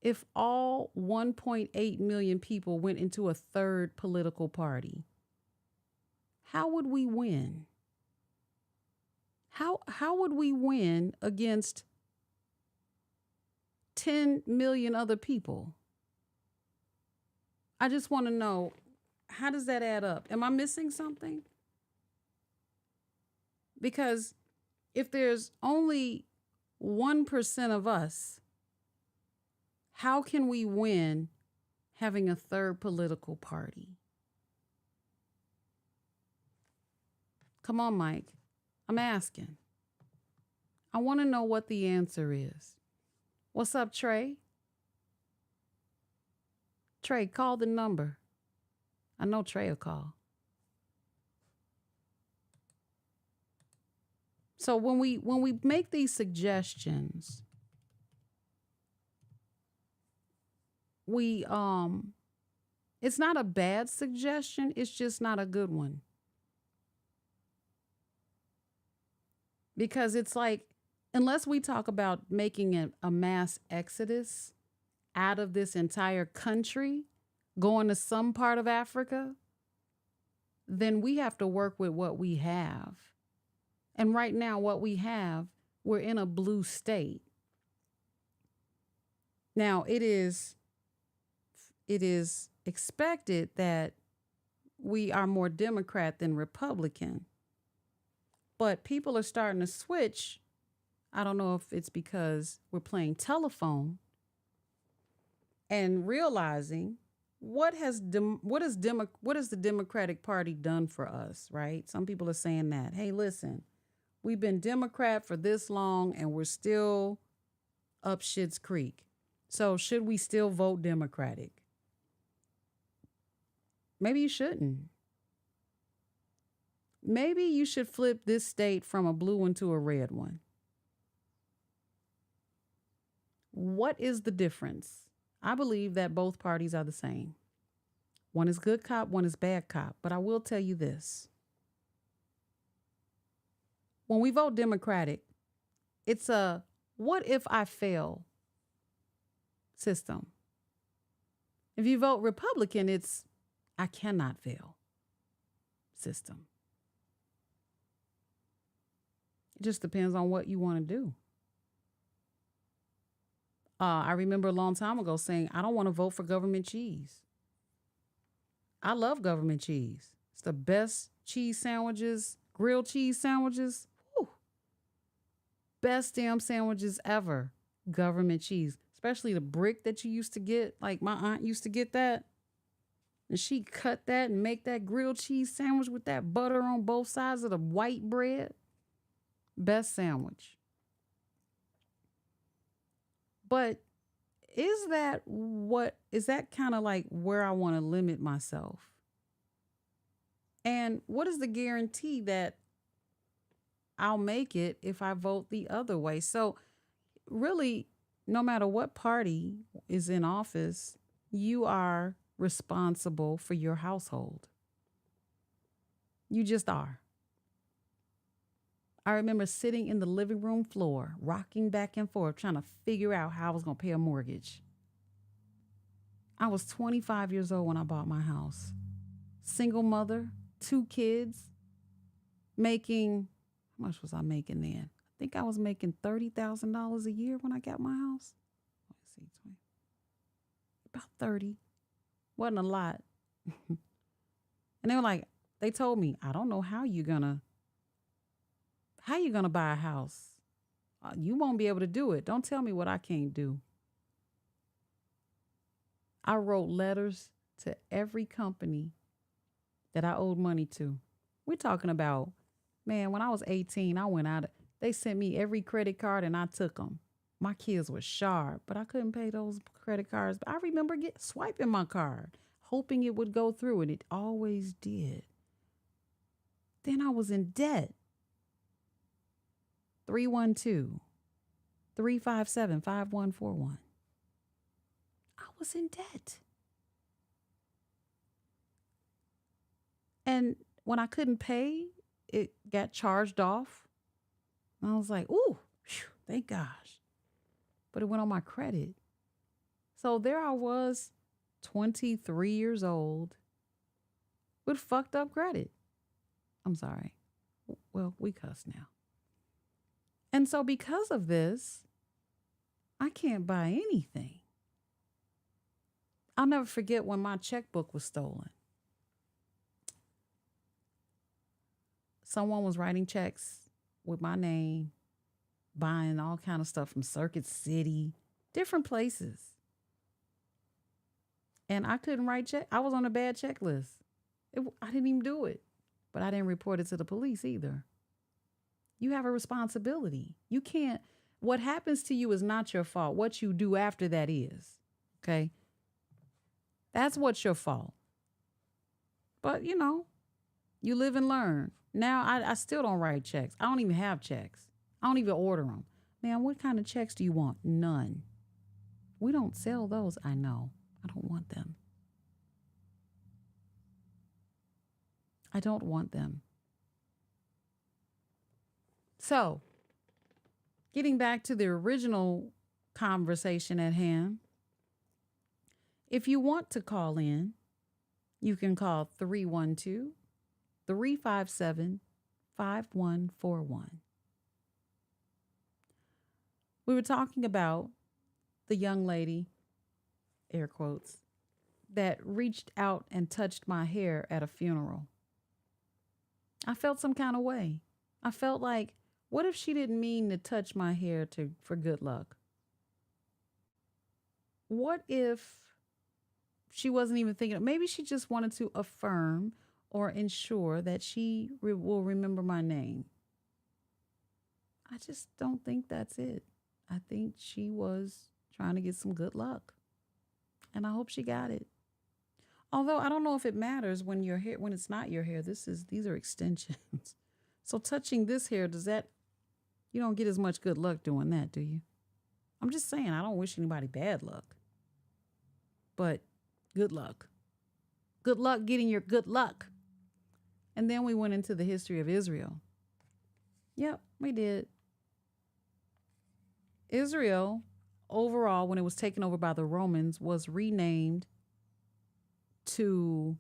If all 1.8 million people went into a third political party, how would we win? How would we win against 10 million other people? I just want to know, how does that add up? Am I missing something? Because if there's only 1% of us, how can we win having a third political party? Come on, Mike. I'm asking. I want to know what the answer is. What's up, Trey? Trey, call the number. I know Trey will call. So when we make these suggestions, it's not a bad suggestion, it's just not a good one. Because it's like, unless we talk about making a mass exodus out of this entire country, going to some part of Africa, then we have to work with what we have. And right now, what we have, we're in a blue state. Now, it is expected that we are more Democrat than Republican. But people are starting to switch. I don't know if it's because we're playing telephone and realizing what has the Democratic Party done for us, right? Some people are saying that, hey, listen, we've been Democrat for this long and we're still up Schitt's Creek. So should we still vote Democratic? Maybe you shouldn't. Maybe you should flip this state from a blue one to a red one. What is the difference? I believe that both parties are the same. One is good cop, one is bad cop. But I will tell you this. When we vote Democratic, it's a what if I fail system. If you vote Republican, it's I cannot fail system. It just depends on what you want to do. I remember a long time ago saying, I don't want to vote for government cheese. I love government cheese. It's the best cheese sandwiches, grilled cheese sandwiches. Whew. Best damn sandwiches ever. Government cheese. Especially the brick that you used to get. Like my aunt used to get that. And she cut that and make that grilled cheese sandwich with that butter on both sides of the white bread. Best sandwich. But is that kind of like where I want to limit myself? And what is the guarantee that I'll make it if I vote the other way? So really, no matter what party is in office, you are responsible for your household. You just are. I remember sitting in the living room floor, rocking back and forth, trying to figure out how I was going to pay a mortgage. I was 25 years old when I bought my house. Single mother, 2 kids, making, how much was I making then? I think I was making $30,000 a year when I got my house. Let's see, about 30. Wasn't a lot. And they were like, They told me, I don't know how you gonna buy a house. You won't be able to do it. Don't tell me what I can't do. I wrote letters to every company that I owed money to. We're talking about, man, when I was 18, I went out. They sent me every credit card and I took them. My kids were sharp, but I couldn't pay those credit cards. But I remember swiping my card, hoping it would go through, and it always did. Then I was in debt. 312-357-5141. I was in debt. And when I couldn't pay, it got charged off. And I was like, ooh, whew, thank gosh. But it went on my credit. So there I was, 23 years old, with fucked up credit. I'm sorry. Well, we cuss now. And so because of this, I can't buy anything. I'll never forget when my checkbook was stolen. Someone was writing checks with my name, buying all kind of stuff from Circuit City, different places. And I couldn't write check. I was on a bad checklist. I didn't even do it. But I didn't report it to the police either. You have a responsibility. You can't, what happens to you is not your fault. What you do after that is, okay? That's what's your fault. But, you know, you live and learn. Now, I still don't write checks. I don't even have checks. I don't even order them. Man, what kind of checks do you want? None. We don't sell those. I know. I don't want them. I don't want them. So, getting back to the original conversation at hand, if you want to call in, you can call 312-357-5141. We were talking about the young lady, air quotes, that reached out and touched my hair at a funeral. I felt some kind of way. I felt like, what if she didn't mean to touch my hair for good luck? What if she wasn't even thinking, maybe she just wanted to affirm or ensure that she will remember my name? I just don't think that's it. I think she was trying to get some good luck. And I hope she got it. Although I don't know if it matters when it's not your hair. These are extensions. So touching this hair, you don't get as much good luck doing that, do you? I'm just saying, I don't wish anybody bad luck. But good luck. Good luck getting your good luck. And then we went into the history of Israel. Yep, we did. Israel, overall, when it was taken over by the Romans, was renamed to,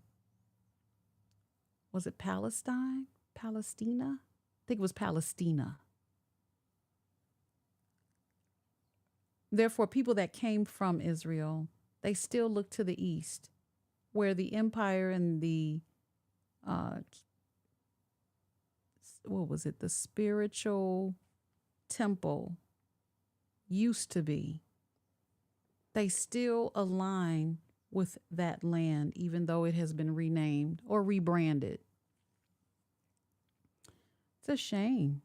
was it Palestine? Palestina? I think it was Palestina. Therefore, people that came from Israel, they still look to the east, where the empire and the, the spiritual temple used to be. They still align with that land, even though it has been renamed or rebranded. It's a shame.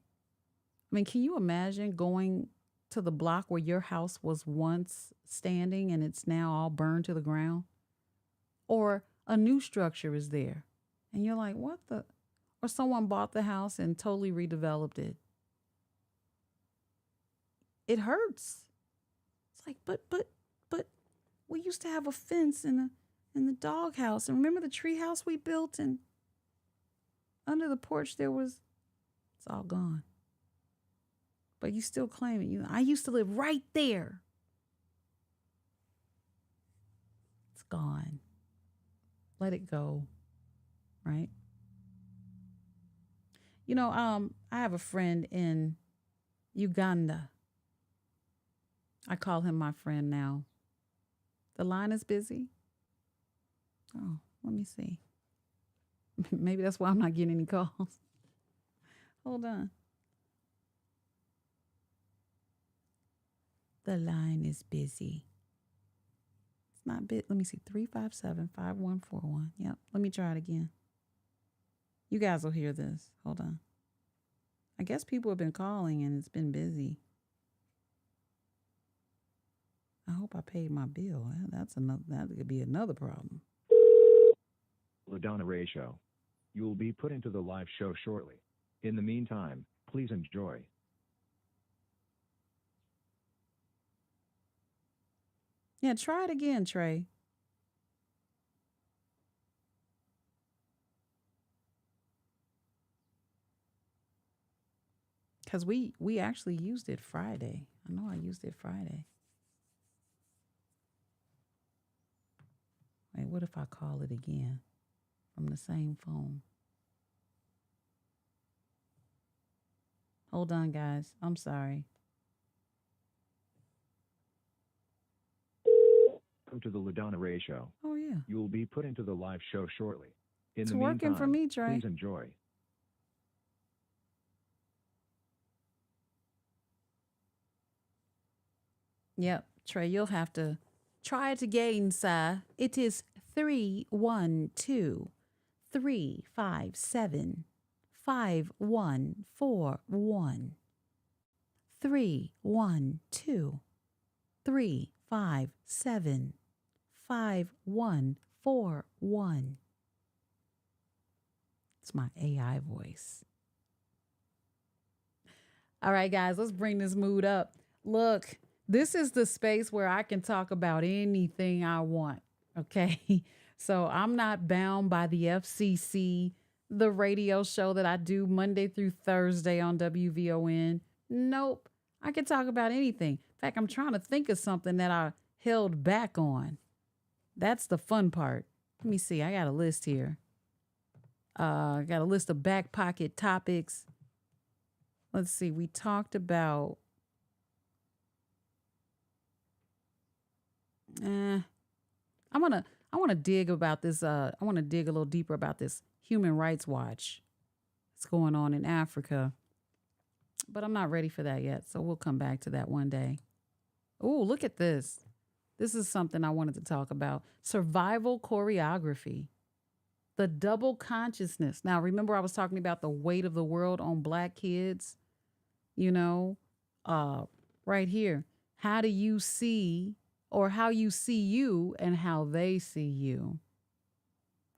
I mean, can you imagine going to the block where your house was once standing and it's now all burned to the ground? Or a new structure is there and you're like, what the? Or someone bought the house and totally redeveloped it. It hurts. It's like, but we used to have a fence in the doghouse. And remember the tree house we built, and under the porch it's all gone. But you still claim it. I used to live right there. It's gone. Let it go. Right? I have a friend in Uganda. I call him my friend now. The line is busy. Oh, let me see. Maybe that's why I'm not getting any calls. Hold on. The line is busy. It's not bit. Let me see. 357-5141. Yep. Let me try it again. You guys will hear this. Hold on. I guess people have been calling and it's been busy. I hope I paid my bill. That's another. That could be another problem. LaDonna Raeh Show. You will be put into the live show shortly. In the meantime, please enjoy. Yeah, try it again, Trey. Because we actually used it Friday. I know I used it Friday. Wait, what if I call it again from the same phone? Hold on, guys. I'm sorry. Welcome to the LaDonna Raeh Show. Oh, yeah. You will be put into the live show shortly. In It's the working meantime, for me, Trey. please enjoy. Yep, Trey, you'll have to try it again, sir. It is 312-357-5141. 312-357-5141. It's my AI voice. All right, guys, let's bring this mood up. Look, this is the space where I can talk about anything I want, okay? So I'm not bound by the FCC, the radio show that I do Monday through Thursday on WVON. Nope, I can talk about anything. In fact, I'm trying to think of something that I held back on. That's the fun part. Let me see, I got a list here. I got a list of back pocket topics. Let's see, we talked about I want to dig about this. I want to dig a little deeper about this Human Rights Watch. It's going on in Africa, but I'm not ready for that yet. So we'll come back to that one day. Oh, look at this. This is something I wanted to talk about. Survival choreography, the double consciousness. Now, remember I was talking about the weight of the world on Black kids, right here. How do you see, or how you see you and how they see you?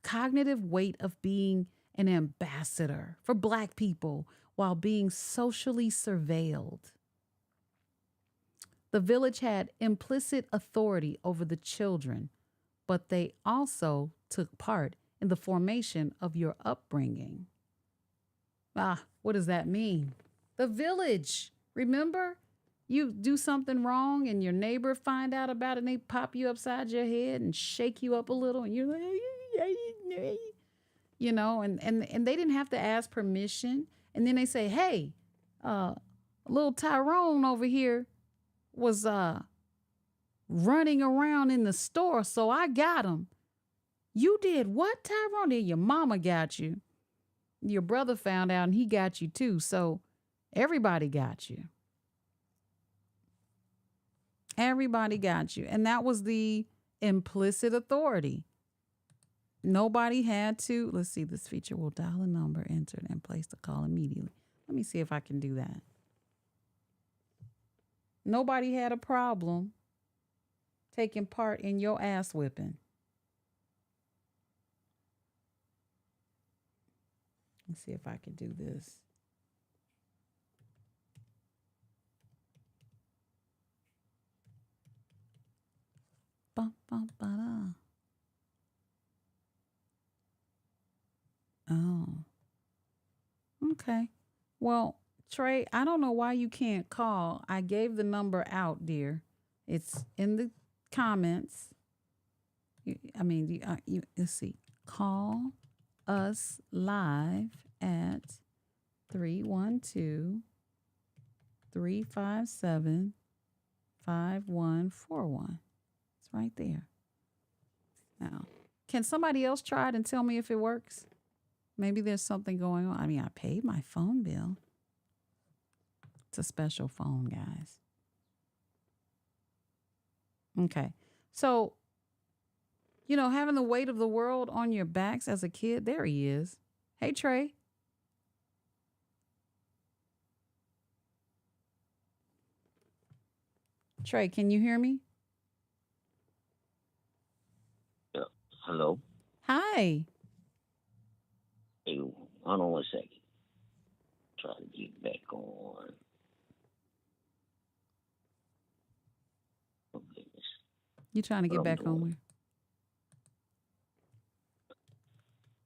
Cognitive weight of being an ambassador for Black people while being socially surveilled. The village had implicit authority over the children, but they also took part in the formation of your upbringing. What does that mean? The village, remember? You do something wrong and your neighbor find out about it and they pop you upside your head and shake you up a little and you're like, and they didn't have to ask permission. And then they say, hey, little Tyrone over here was running around in the store, so I got him. You did what, Tyrone? Then your mama got you. Your brother found out and he got you too. So everybody got you. Everybody got you. And that was the implicit authority. Nobody had to. Let's see, this feature will dial a number, enter it, and place the call immediately. Let me see if I can do that. Nobody had a problem taking part in your ass whipping. Let's see if I can do this. Bum, bum, ba-da. Oh. Okay. Well, Trey, I don't know why you can't call. I gave the number out, dear. It's in the comments. Let's see. Call us live at 312-357-5141. It's right there. Now, can somebody else try it and tell me if it works? Maybe there's something going on. I mean, I paid my phone bill. It's a special phone, guys. Okay. So, having the weight of the world on your backs as a kid, there he is. Hey, Trey. Trey, can you hear me? Yeah. Hello. Hi. Hey, hold on one second. Try to get back on. Oh goodness. You trying to What get I'm back on doing? where?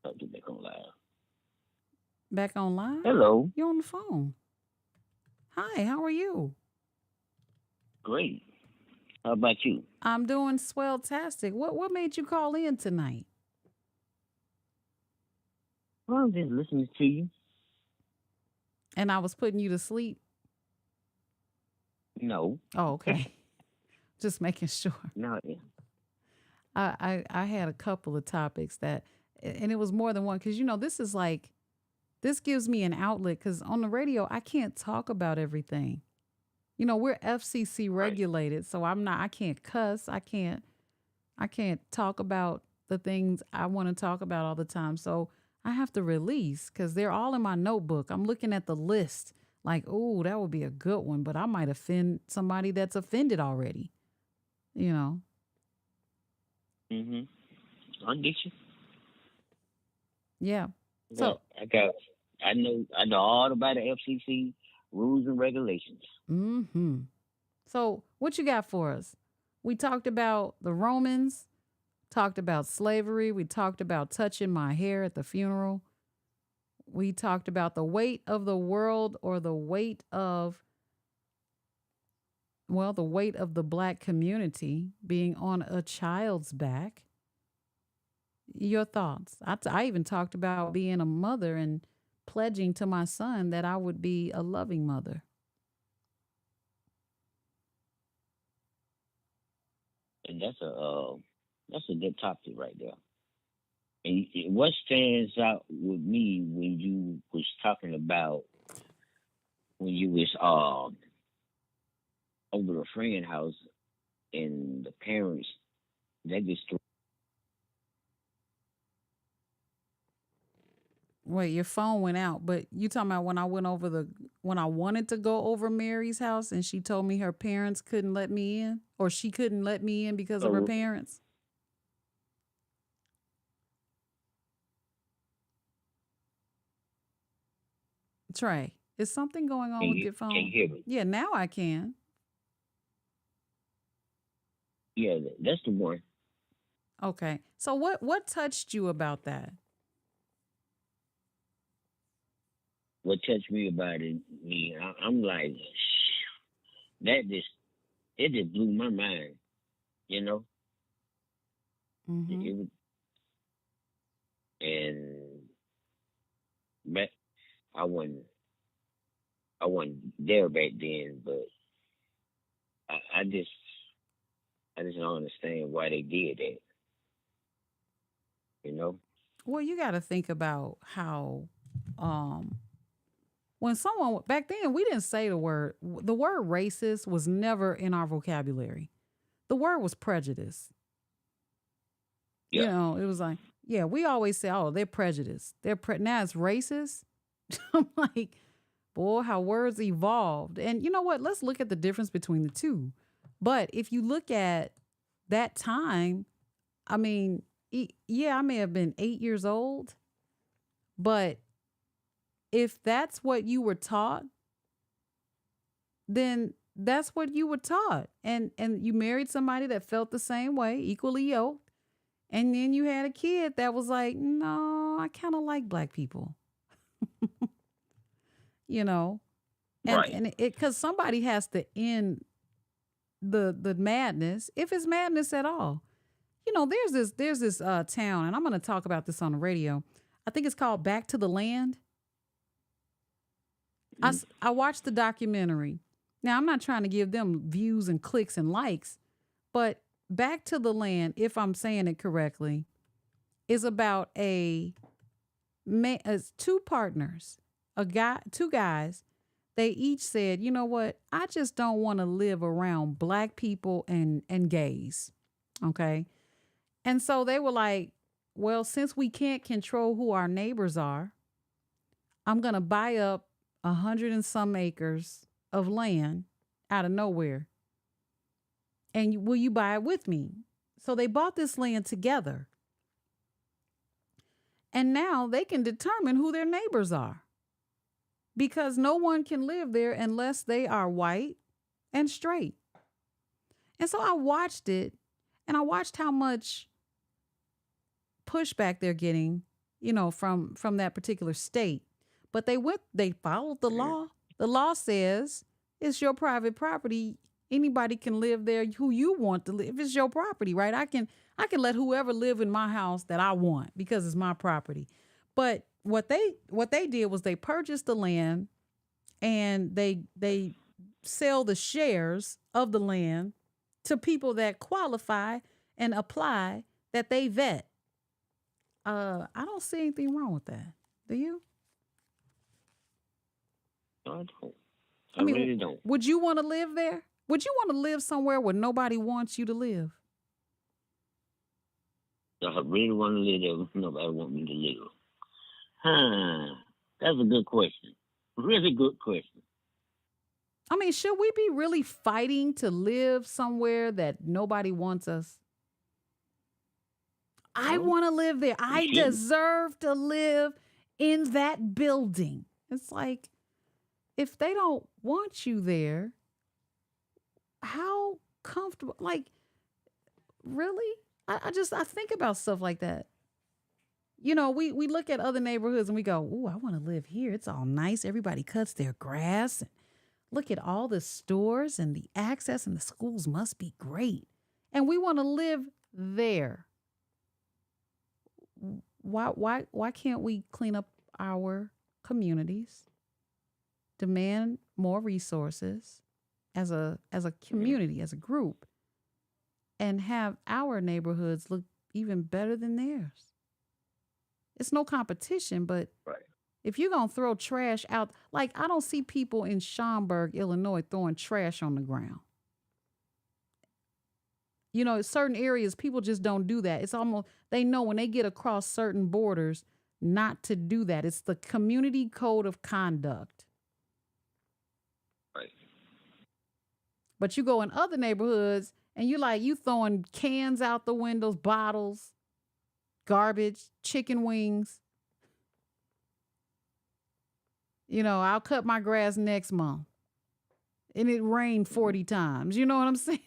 Try to get back on live. Back on live? Hello. You on the phone. Hi, how are you? Great. How about you? I'm doing swell-tastic. What made you call in tonight? Well, I'm just listening to you. And I was putting you to sleep? No. Oh, okay. Just making sure. No. Yeah. I had a couple of topics and it was more than one because this gives me an outlet because on the radio I can't talk about everything. We're FCC regulated, so I can't cuss. I can't talk about the things I want to talk about all the time. So I have to release because they're all in my notebook. I'm looking at the list like, oh, that would be a good one, but I might offend somebody that's offended already. Mhm. I get you. Yeah. Yeah, So, I know all about the FCC rules and regulations. So what you got for us? We talked about the Romans, talked about slavery. We talked about touching my hair at the funeral. We talked about the weight of the world or the weight of the black community being on a child's back. Your thoughts? I even talked about being a mother and pledging to my son that I would be a loving mother. And that's a good topic right there. And what stands out with me when you was talking about when you was over a friend house and the parents they just Wait, your phone went out, but you talking about when I wanted to go over Mary's house and she told me her parents couldn't let me in, or she couldn't let me in because of her parents? Trey, is something going on with your can phone? you hear me? Yeah, now I can. Yeah, that's the one. Okay. So what touched you about that? What touched me about it, I'm like, that just it just blew my mind. You know, Mm-hmm. it was, and back I wasn't there back then, but I just don't understand why they did that. You know. Well, you got to think about how when someone back then we didn't say the word racist was never in our vocabulary. The word was prejudice. Yeah. It was like, yeah, we always say, oh, they're prejudiced. Now it's racist. I'm like, boy, how words evolved. And you know what? Let's look at the difference between the two. But if you look at that time, I mean, yeah, I may have been 8 years old, but if that's what you were taught, then that's what you were taught. And you married somebody that felt the same way, equally yoked. And then you had a kid that was like, no, I kind of like black people. And Right. and it because somebody has to end the madness, if it's madness at all. There's this town, and I'm going to talk about this on the radio. I think it's called Back to the Land. I watched the documentary. Now, I'm not trying to give them views and clicks and likes, but Back to the Land, if I'm saying it correctly, is about a two partners, two guys. They each said, you know what? I just don't want to live around black people and gays. Okay. And so they were like, well, since we can't control who our neighbors are, I'm going to buy up 100 and some acres of land out of nowhere. And will you buy it with me? So they bought this land together. And now they can determine who their neighbors are, because no one can live there unless they are white and straight. And so I watched it, and I watched how much pushback they're getting, from that particular state. But they followed the law. The law says it's your private property. Anybody can live there who you want to live. It's your property, right? I can let whoever live in my house that I want because it's my property. But what they did was they purchased the land, and they sell the shares of the land to people that qualify and apply, that they vet. I don't see anything wrong with that. Do you? No, I don't. I really don't. Would you want to live there? Would you want to live somewhere where nobody wants you to live? I really want to live there. Nobody want me to live. That's a good question. Really good question. I mean, should we be really fighting to live somewhere that nobody wants us? I want to live there. I deserve to live in that building. It's like, if they don't want you there, how comfortable? Like, really? I think about stuff like that. We look at other neighborhoods and we go, ooh, I want to live here. It's all nice. Everybody cuts their grass. And look at all the stores, and the access, and the schools must be great. And we want to live there. Why can't we clean up our communities, demand more resources as a community, as a group, and have our neighborhoods look even better than theirs? It's no competition, but if you're going to throw trash out, like, I don't see people in Schaumburg, Illinois, throwing trash on the ground. Certain areas, people just don't do that. It's almost, they know when they get across certain borders not to do that. It's the community code of conduct. Right. But you go in other neighborhoods and you throwing cans out the windows, bottles, garbage, chicken wings. I'll cut my grass next month. And it rained 40 times. You know what I'm saying?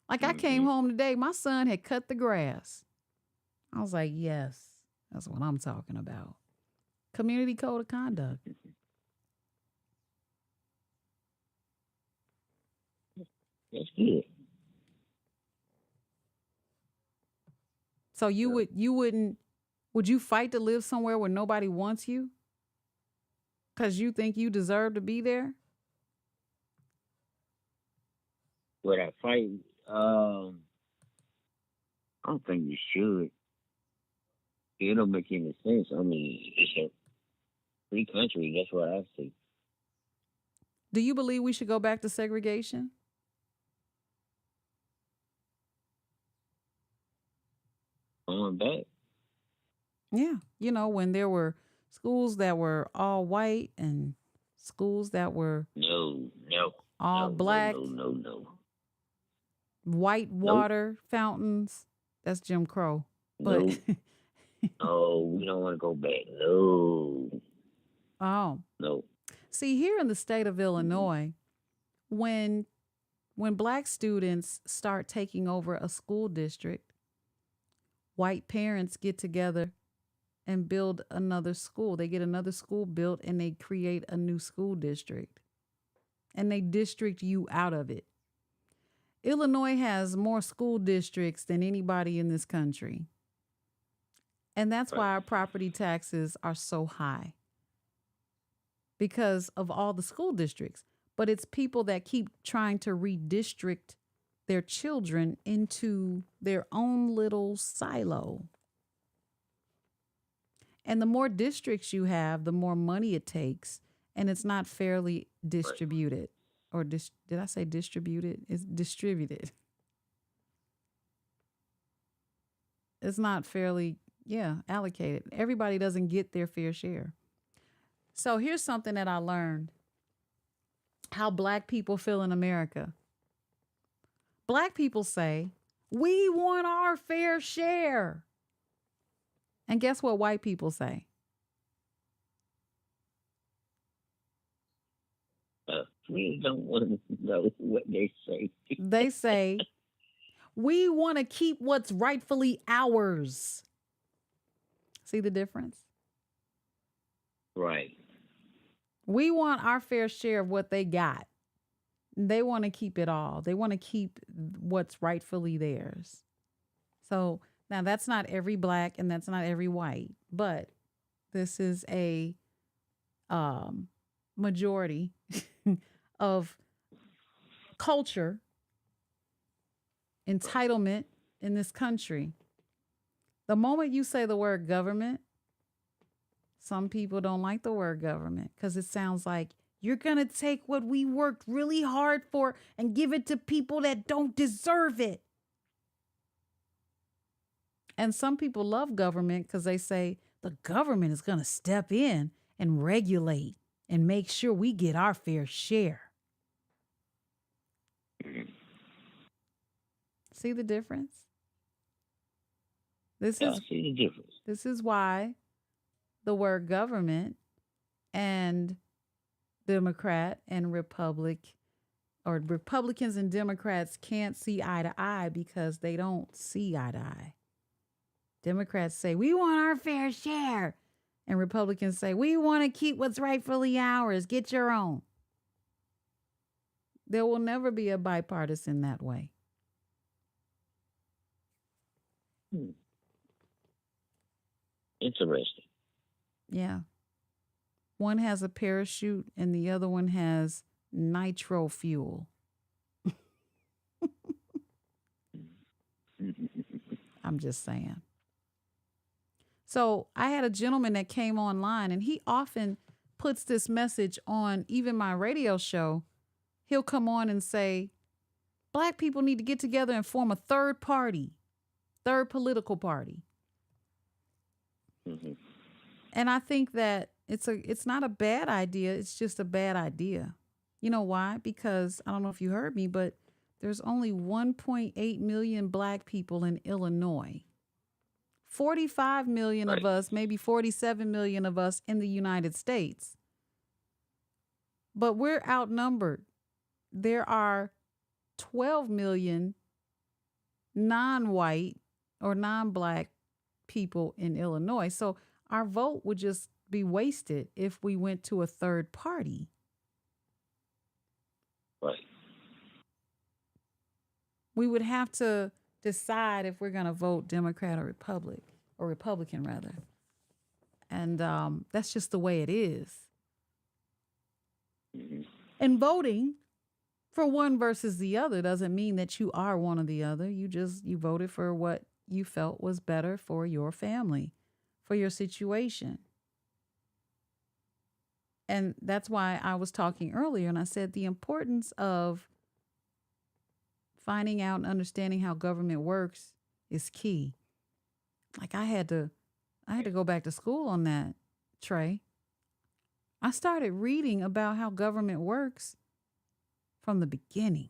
Like I came home today, my son had cut the grass. I was like, yes, that's what I'm talking about. Community code of conduct. That's good. So would you fight to live somewhere where nobody wants you? Because you think you deserve to be there? Would I fight? I don't think you should. It don't make any sense. I mean, it's a free country. That's what I see. Do you believe we should go back to segregation? Going back? Yeah. When there were schools that were all white and schools that were all black. No. White water fountains. That's Jim Crow. But no, we don't want to go back. No. Oh. No. See, here in the state of Illinois, when black students start taking over a school district, white parents get together and build another school. They get another school built and they create a new school district. And they district you out of it. Illinois has more school districts than anybody in this country. And that's why our property taxes are so high. Because of all the school districts. But it's people that keep trying to redistrict their children into their own little silo. And the more districts you have, the more money it takes, and it's not fairly Right. distributed. Or did I say distributed? It's distributed. It's not fairly, allocated. Everybody doesn't get their fair share. So here's something that I learned: how Black people feel in America. Black people say, we want our fair share. And guess what white people say? We don't want to know what they say. They say, we want to keep what's rightfully ours. See the difference? Right. We want our fair share of what they got. They want to keep it all. They want to keep what's rightfully theirs. So now that's not every Black and that's not every white, but this is a majority of culture, entitlement in this country. The moment you say the word government, some people don't like the word government because it sounds like you're going to take what we worked really hard for and give it to people that don't deserve it. And some people love government because they say the government is going to step in and regulate and make sure we get our fair share. See the difference? I see the difference. This is why the word government and Democrat and Republicans and Democrats can't see eye to eye because they don't see eye to eye. Democrats say, we want our fair share. And Republicans say, we want to keep what's rightfully ours. Get your own. There will never be a bipartisan that way. Interesting. Yeah. One has a parachute and the other one has nitro fuel. I'm just saying. So I had a gentleman that came online and he often puts this message on even my radio show. He'll come on and say, Black people need to get together and form a third political party. Mm-hmm. And I think that it's not a bad idea. It's just a bad idea. You know why? Because I don't know if you heard me, but there's only 1.8 million Black people in Illinois. 45 million of us, maybe 47 million of us in the United States. But we're outnumbered. There are 12 million non-white or non-Black people in Illinois. So our vote would just be wasted if we went to a third party. Right. We would have to decide if we're going to vote Democrat or Republican rather. And that's just the way it is. Mm-hmm. And voting for one versus the other doesn't mean that you are one or the other. You voted for what you felt was better for your family, for your situation. And that's why I was talking earlier and I said the importance of finding out and understanding how government works is key. Like I had to go back to school on that, Trey. I started reading about how government works from the beginning.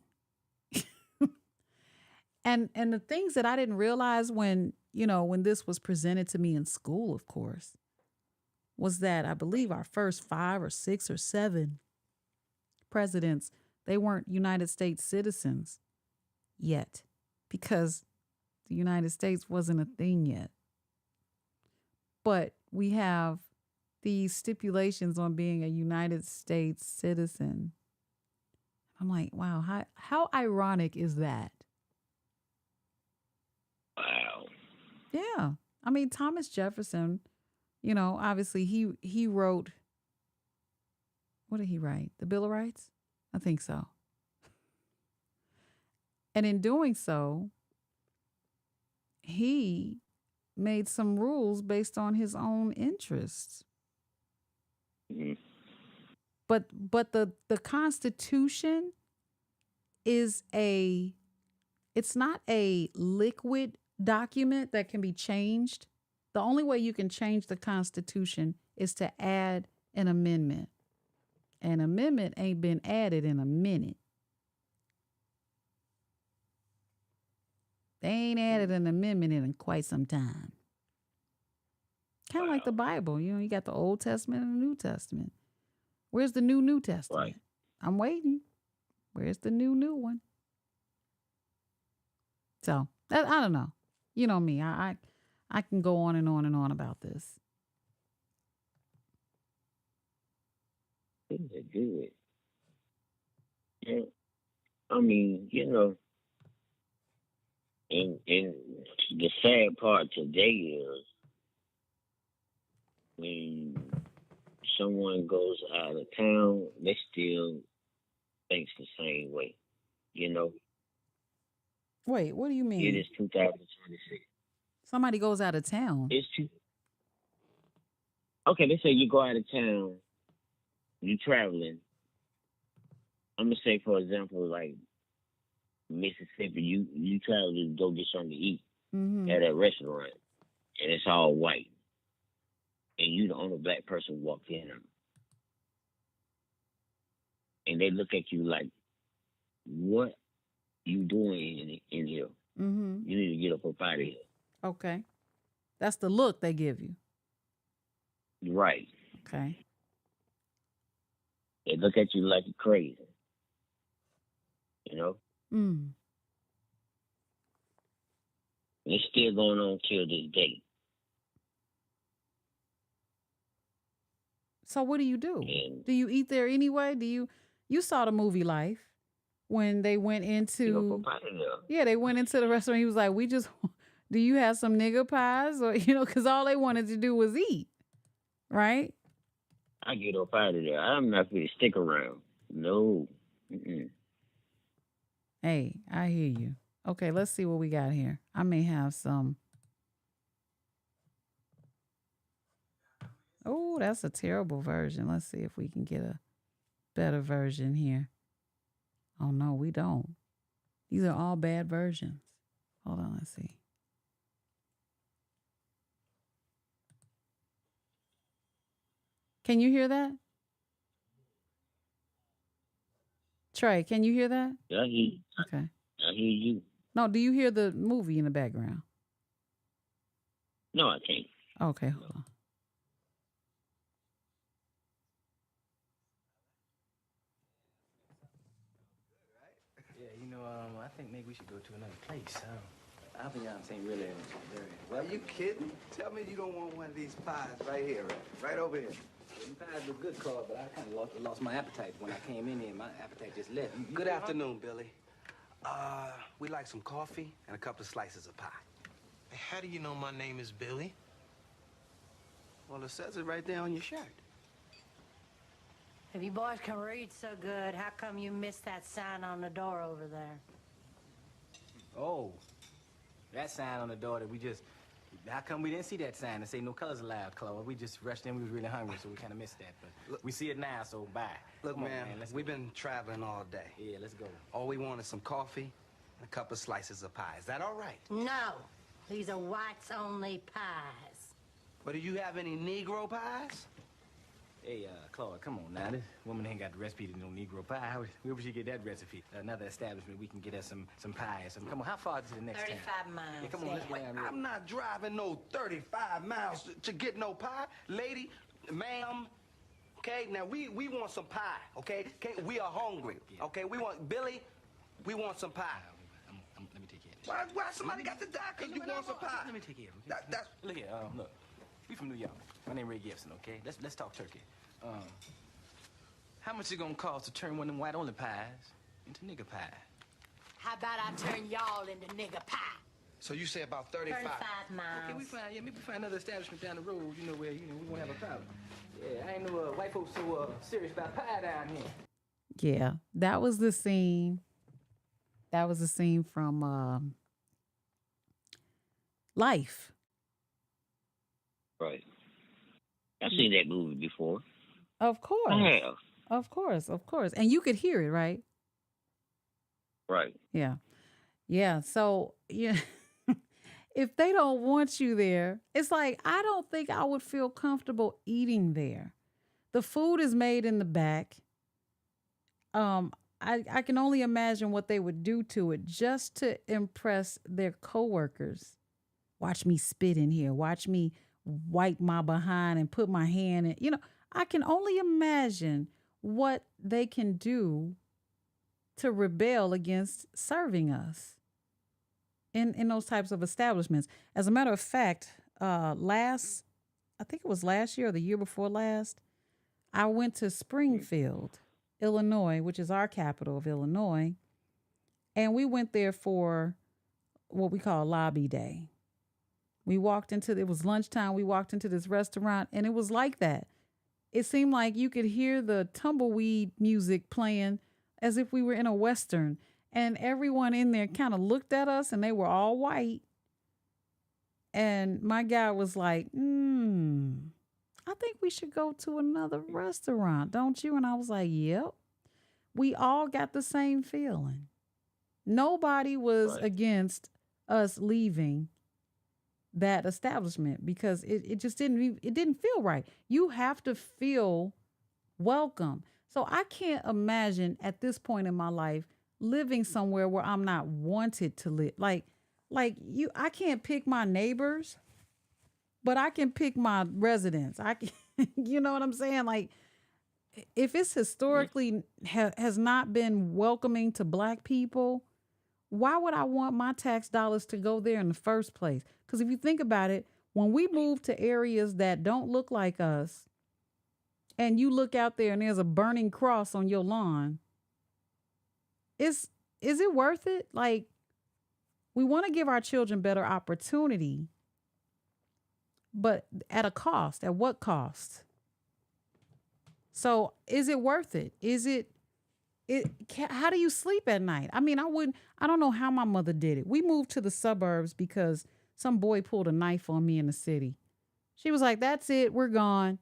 And the things that I didn't realize when this was presented to me in school, of course, was that I believe our first 5 or 6 or 7 presidents, they weren't United States citizens yet because the United States wasn't a thing yet. But we have these stipulations on being a United States citizen. I'm like, wow, how ironic is that? Wow. Yeah. I mean, Thomas Jefferson, obviously he wrote, what did he write? The Bill of Rights? I think so. And in doing so, he made some rules based on his own interests. Mhm. But the Constitution is it's not a liquid document that can be changed. The only way you can change the Constitution is to add an amendment. An amendment ain't been added in a minute. They ain't added an amendment in quite some time. Kind of like the Bible. You got the Old Testament and the New Testament. Where's the New Testament? Right. I'm waiting. Where's the new one? So, I don't know. You know me. I can go on and on and on about this. Things are good. Yeah. I mean, and the sad part today is when someone goes out of town, they still think the same way. Wait, what do you mean? It is 2026. Somebody goes out of town. Okay, they say you go out of town, you traveling. I'm gonna say, for example, like Mississippi, you travel to go get something to eat at a restaurant, and it's all white, and you the only black person who walked in, and they look at you like, "What you doing in here? Mm-hmm. You need to get up out of here." Okay. That's the look they give you. Right. Okay. They look at you like you're crazy. Mm. It's still going on till this day. So what do you do? And Do you eat there anyway? You saw the movie Life when they went into they went into the restaurant. He was like, do you have some nigger pies? Or, because all they wanted to do was eat. Right? I get up out of there. I'm not going to stick around. No. Mm-mm. Hey, I hear you. Okay, let's see what we got here. I may have some. Oh, that's a terrible version. Let's see if we can get a better version here. Oh, no, we don't. These are all bad versions. Hold on, let's see. Can you hear that? Trey, can you hear that? Yeah, I hear you. Okay. I hear you. No, do you hear the movie in the background? No, I can't. Okay, hold on. I think maybe we should go to another place. Our fiance ain't really very well. Are you kidding? Tell me you don't want one of these pies right here, right over here. Them pies look good, Claude, but I kind of lost my appetite when I came in here. My appetite just left. Good afternoon, Billy. We'd like some coffee and a couple of slices of pie. How do you know my name is Billy? Well, it says it right there on your shirt. If you boys can read so good, how come you missed that sign on the door over there? Oh, that sign on the door that we just... How come we didn't see that sign that say no colors allowed, Claude? We just rushed in. We was really hungry, so we kind of missed that. But we see it now, so bye. Look, Come on, man, let's we've go. been traveling all day. Yeah, let's go. All we want is some coffee and a couple of slices of pie. Is that all right? No, these are whites-only pies. But do you have any Negro pies? Hey, Claude, come on now. This woman ain't got the recipe to no Negro pie. Where would she get that recipe? Another establishment, we can get us some pie or something. Come on, how far is the next 35 town? miles. Yeah, come on, let's go Dad. down I'm not driving no 35 miles to get no pie. Lady, ma'am, okay? Now, we want some pie, okay? We are hungry, okay? Billy, we want some pie. Let me take care of this. Why somebody got to die because you want some pie? Let me take care of it. That's... Look here, look. We from New York. My name Ray Gibson, okay? Let's talk turkey. How much it gonna cost to turn one of them white-only pies into nigger pie? How about I turn y'all into nigger pie? So you say about 35? 35 miles. Okay, maybe we find another establishment down the road, where, we won't have a problem. Yeah, I ain't know white folks so serious about pie down here. Yeah, that was the scene. That was the scene from Life. Right. I've seen that movie before. Of course. I have. Of course. Of course. And you could hear it, right? Right. Yeah. Yeah. So, yeah. If they don't want you there, it's like, I don't think I would feel comfortable eating there. The food is made in the back. I can only imagine what they would do to it just to impress their coworkers. Watch me spit in here. Watch me wipe my behind and put my hand in. I can only imagine what they can do to rebel against serving us in those types of establishments. As a matter of fact, I think it was last year or the year before last, I went to Springfield, Illinois, which is our capital of Illinois, and we went there for what we call lobby day. It was lunchtime, we walked into this restaurant, and it was like that. It seemed like you could hear the tumbleweed music playing as if we were in a Western. And everyone in there kind of looked at us, and they were all white. And my guy was like, I think we should go to another restaurant, don't you? And I was like, yep. We all got the same feeling. Nobody was against us leaving that establishment because it just didn't feel right. You have to feel welcome. So I can't imagine at this point in my life living somewhere where I'm not wanted to live. I can't pick my neighbors, but I can pick my residents. I can, you know what I'm saying? Like, if it's historically has not been welcoming to Black people, why would I want my tax dollars to go there in the first place? Because if you think about it, when we move to areas that don't look like us, and you look out there and there's a burning cross on your lawn, is it worth it? Like, we want to give our children better opportunity, but at a cost. At what cost? So is it worth it? How do you sleep at night? I mean, I don't know how my mother did it. We moved to the suburbs because some boy pulled a knife on me in the city. She was like, that's it, we're gone.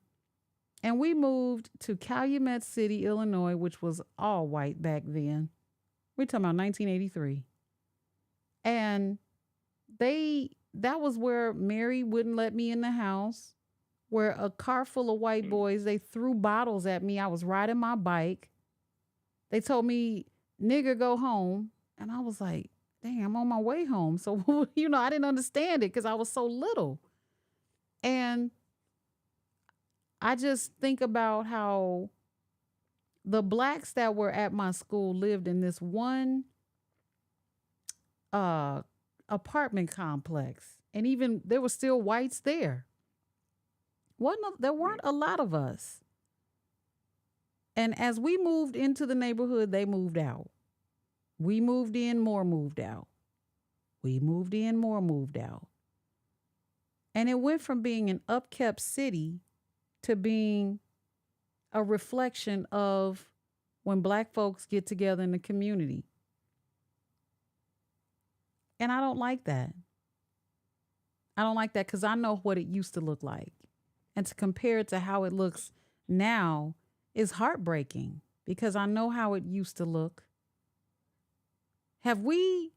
And we moved to Calumet City, Illinois, which was all white back then. We're talking about 1983. And that was where Mary wouldn't let me in the house, where a car full of white boys, they threw bottles at me. I was riding my bike. They told me, nigger, go home. And I was like, dang, I'm on my way home. So, I didn't understand it because I was so little. And I just think about how the Blacks that were at my school lived in this one apartment complex. And even there were still whites there. There weren't a lot of us. And as we moved into the neighborhood, they moved out. We moved in, more moved out. We moved in, more moved out. And it went from being an upkept city to being a reflection of when Black folks get together in the community. And I don't like that. I don't like that because I know what it used to look like. And to compare it to how it looks now is heartbreaking because I know how it used to look. Are we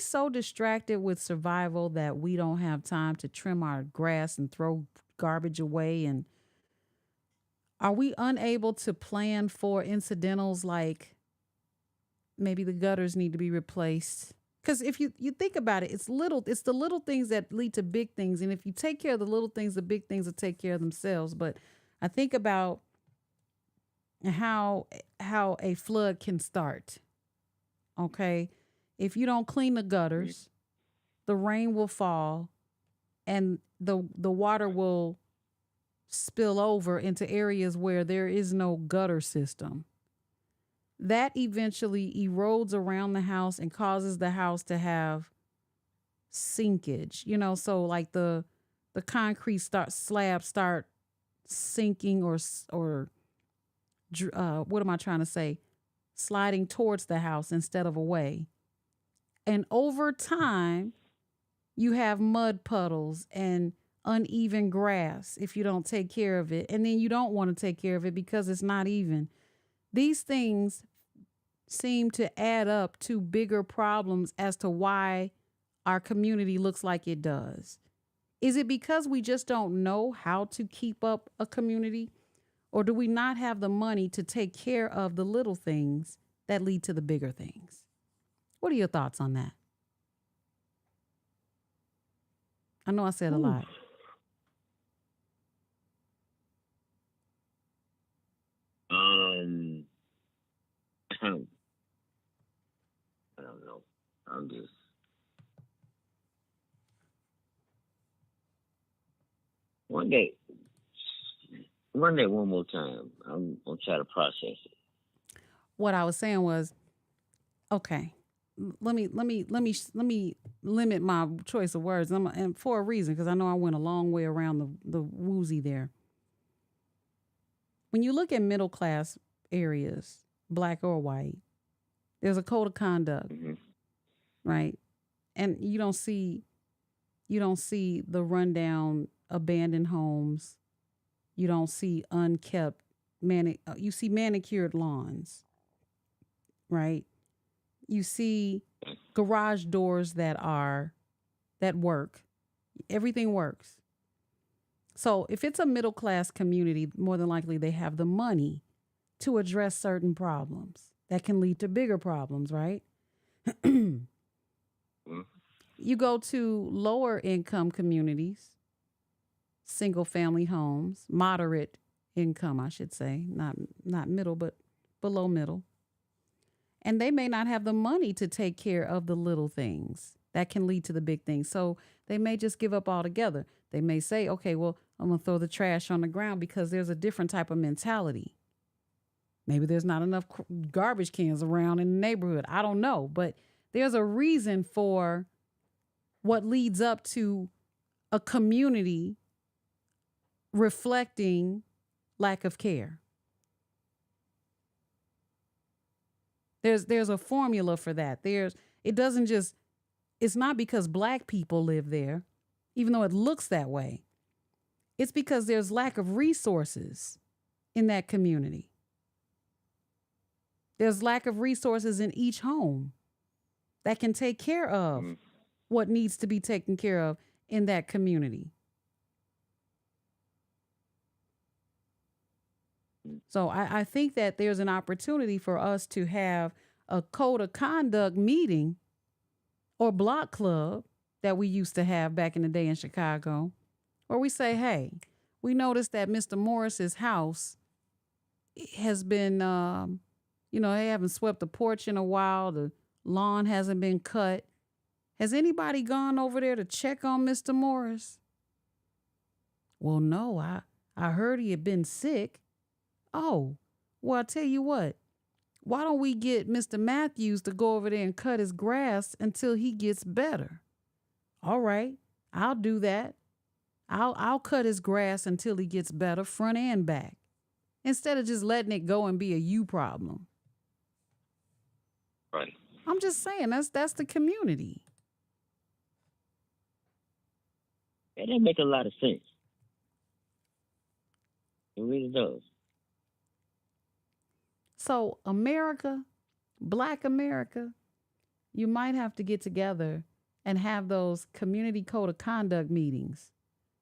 so distracted with survival that we don't have time to trim our grass and throw garbage away? And are we unable to plan for incidentals like maybe the gutters need to be replaced? Because if you think about it, it's the little things that lead to big things. And if you take care of the little things, the big things will take care of themselves. But I think about how a flood can start. Okay. If you don't clean the gutters, the rain will fall and the water will spill over into areas where there is no gutter system. That eventually erodes around the house and causes the house to have sinkage. So like the concrete slabs start sinking or what am I trying to say? Sliding towards the house instead of away. And over time, you have mud puddles and uneven grass if you don't take care of it. And then you don't want to take care of it because it's not even. These things seem to add up to bigger problems as to why our community looks like it does. Is it because we just don't know how to keep up a community? Or do we not have the money to take care of the little things that lead to the bigger things? What are your thoughts on that? I know I said a lot. I don't know. I'm just. One day, one more time. I'm gonna try to process it. What I was saying was, okay, let me limit my choice of words, and for a reason, because I know I went a long way around the woozy there. When you look at middle class areas, black or white, there's a code of conduct, right? And you don't see the rundown, abandoned homes. You don't see unkept you see manicured lawns, right? You see garage doors that work. Everything works. So if it's a middle class community, more than likely they have the money to address certain problems that can lead to bigger problems, right? You go to lower income communities, single family homes, moderate income, I should say, not middle, but below middle. And they may not have the money to take care of the little things that can lead to the big things. So they may just give up altogether. They may say, okay, well, I'm going to throw the trash on the ground because there's a different type of mentality. Maybe there's not enough garbage cans around in the neighborhood. I don't know. But there's a reason for what leads up to a community reflecting lack of care. There's a formula for that. It's not because black people live there, even though it looks that way. It's because there's lack of resources in that community. There's lack of resources in each home that can take care of what needs to be taken care of in that community. So I think that there's an opportunity for us to have a code of conduct meeting or block club that we used to have back in the day in Chicago, where we say, hey, we noticed that Mr. Morris's house has been, they haven't swept the porch in a while. The lawn hasn't been cut. Has anybody gone over there to check on Mr. Morris? Well, no, I heard he had been sick. Oh, well, I tell you what, why don't we get Mr. Matthews to go over there and cut his grass until he gets better? All right, I'll do that. I'll cut his grass until he gets better, front and back, instead of just letting it go and be a you problem. Right. I'm just saying, that's the community. That didn't make a lot of sense. It really does. So America, Black America, you might have to get together and have those community code of conduct meetings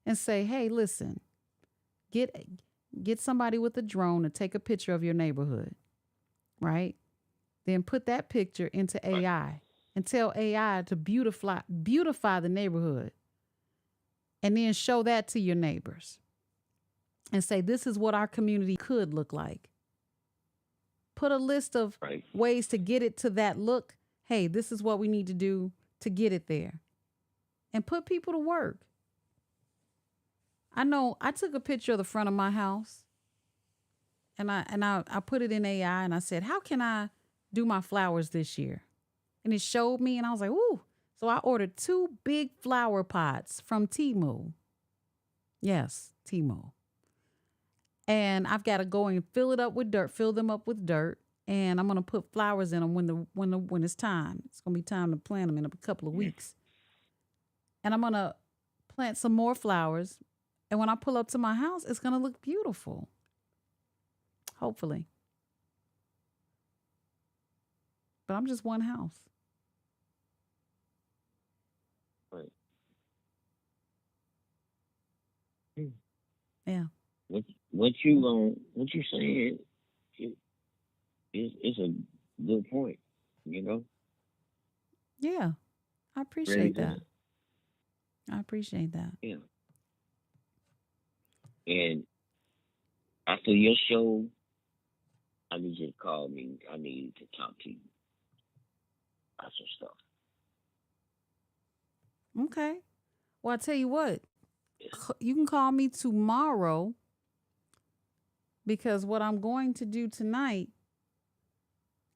and say, hey, listen, get somebody with a drone to take a picture of your neighborhood, right? Then put that picture into AI and tell AI to beautify the neighborhood, and then show that to your neighbors and say, this is what our community could look like. Put a list of ways to get it to that look. Hey, this is what we need to do to get it there. And put people to work. I know I took a picture of the front of my house and I put it in AI and I said, how can I do my flowers this year? And it showed me and I was like, ooh. So I ordered 2 big flower pots from Temu. Yes, Temu. And I've got to go and fill them up with dirt. And I'm going to put flowers in them when it's time. It's going to be time to plant them in a couple of weeks. And I'm going to plant some more flowers. And when I pull up to my house, it's going to look beautiful. Hopefully. But I'm just one house. Right. Yeah. What you saying is a good point, you know? Yeah. I Really appreciate good. that. I appreciate that. Yeah. And after your show, I need you to call me. I need to talk to you about some stuff. Okay. Well, I tell you what, Yes. you can call me tomorrow because what I'm going to do tonight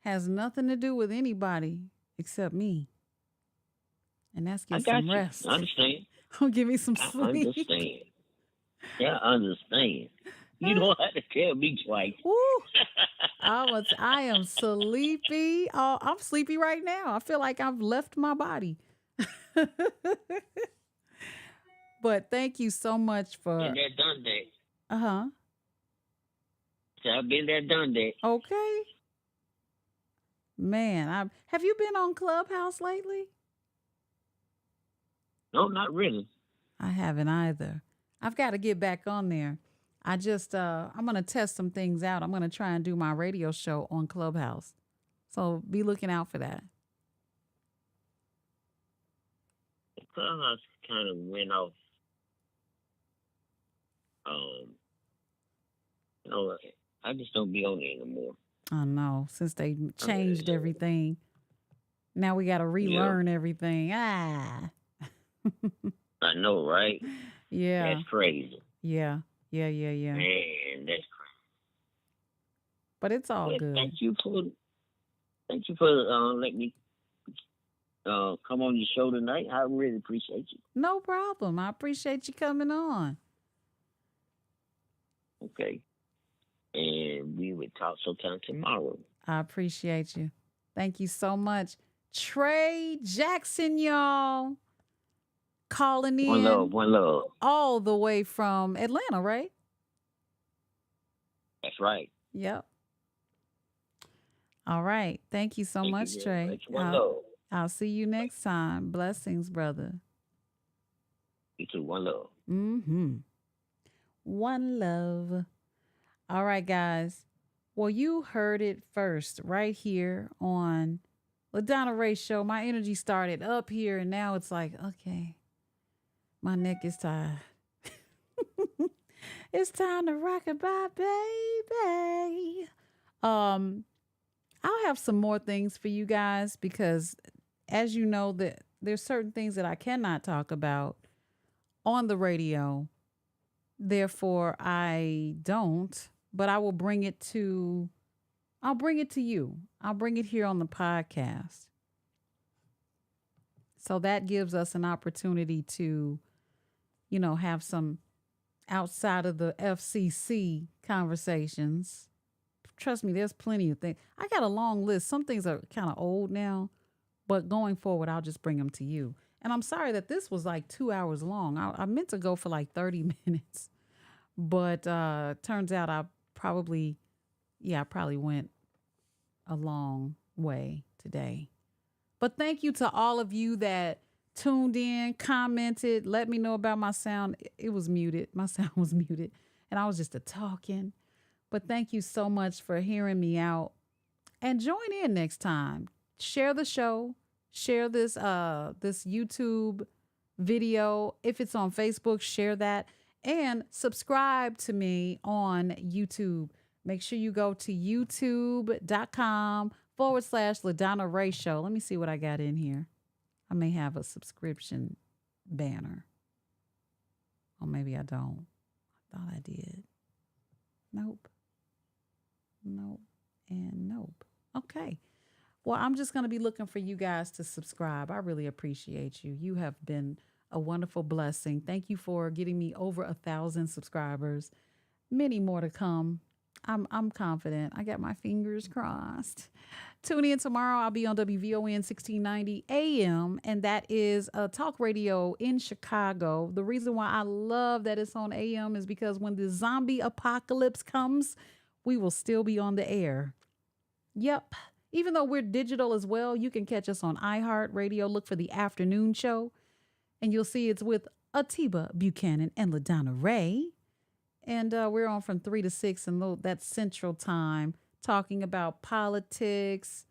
has nothing to do with anybody except me. And that's I get got some you. rest. I understand. Give me some I sleep. understand. Yeah, I understand. You don't have to tell me twice. Woo. I am sleepy. Oh, I'm sleepy right now. I feel like I've left my body. But thank you so much for. Been there, done that. Uh-huh. So I've been there, done that. Okay. Man, have you been on Clubhouse lately? No, not really. I haven't either. I've got to get back on there. I'm going to test some things out. I'm going to try and do my radio show on Clubhouse. So be looking out for that. The Clubhouse kind of went off. You know, I just don't be on there anymore. I know. Since they changed everything. Now we got to relearn everything. Ah. I know, right? Yeah. That's crazy. Yeah. Yeah. Man, that's crazy. But it's all good. Thank you for letting me come on your show tonight. I really appreciate you. No problem. I appreciate you coming on. Okay. And we will talk sometime tomorrow. I appreciate you. Thank you so much. Trey Jackson, y'all. Calling in. One love. All the way from Atlanta, right? That's right. Yep. All right. Thank you so much, Trey. One love. I'll see you next time. Blessings, brother. You too. One love. Mm-hmm. One love. All right, guys. Well, you heard it first right here on LaDonna Raeh Show. My energy started up here, and now it's like, okay, my neck is tired. It's time to rock it bye, baby. I'll have some more things for you guys because, as you know, that there's certain things that I cannot talk about on the radio. Therefore, I don't. But I will bring it to. I'll bring it to you. I'll bring it here on the podcast. So that gives us an opportunity to, have some outside of the FCC conversations. Trust me, there's plenty of things. I got a long list. Some things are kind of old now, but going forward, I'll just bring them to you. And I'm sorry that this was like 2 hours long. I meant to go for like 30 minutes, but turns out I probably went a long way today. But thank you to all of you that tuned in, commented, let me know about my sound. It was muted. My sound was muted, and I was just talking. But thank you so much for hearing me out. And join in next time. Share the show. Share this YouTube video. If it's on Facebook, share that. And subscribe to me on YouTube. Make sure you go to youtube.com/LaDonna Raeh Show. Let me see what I got in here. I may have a subscription banner. Or maybe I don't. I thought I did. Nope. And nope. Okay. Well, I'm just going to be looking for you guys to subscribe. I really appreciate you. You have been a wonderful blessing. Thank you for getting me over 1,000 subscribers. Many more to come. I'm confident. I got my fingers crossed. Tune in tomorrow. I'll be on WVON 1690 AM, and that is a talk radio in Chicago. The reason why I love that it's on AM is because when the zombie apocalypse comes, we will still be on the air. Yep. Even though we're digital as well, you can catch us on iHeartRadio. Look for the afternoon show, and you'll see it's with Atiba Buchanan and LaDonna Raeh. And we're on from 3 to 6, and that's Central Time, talking about politics,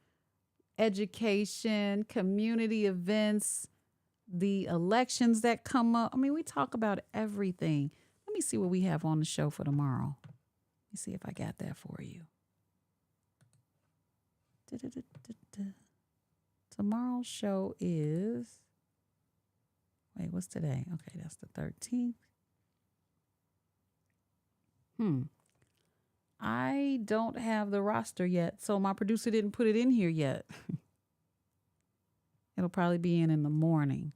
education, community events, the elections that come up. I mean, we talk about everything. Let me see what we have on the show for tomorrow. Let me see if I got that for you. Tomorrow's show is, wait, what's today? Okay, that's the 13th. I don't have the roster yet, so my producer didn't put it in here yet. It'll probably be in the morning.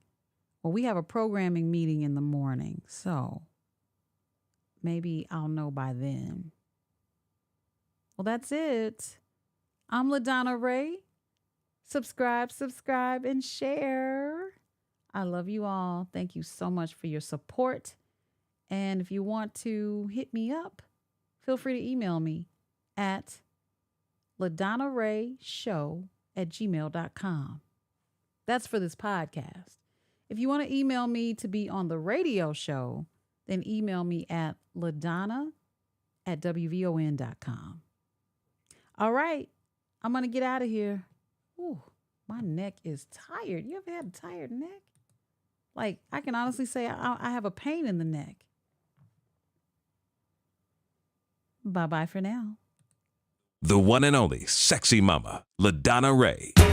Well, we have a programming meeting in the morning, so maybe I'll know by then. Well, that's it. I'm LaDonna Raeh. Subscribe, and share. I love you all. Thank you so much for your support. And if you want to hit me up, feel free to email me at LaDonnaRaehShow@gmail.com. That's for this podcast. If you want to email me to be on the radio show, then email me at LaDonna@WVON.com. All right. I'm going to get out of here. Ooh, my neck is tired. You ever had a tired neck? Like, I can honestly say I have a pain in the neck. Bye-bye for now. The one and only sexy mama, LaDonna Raeh.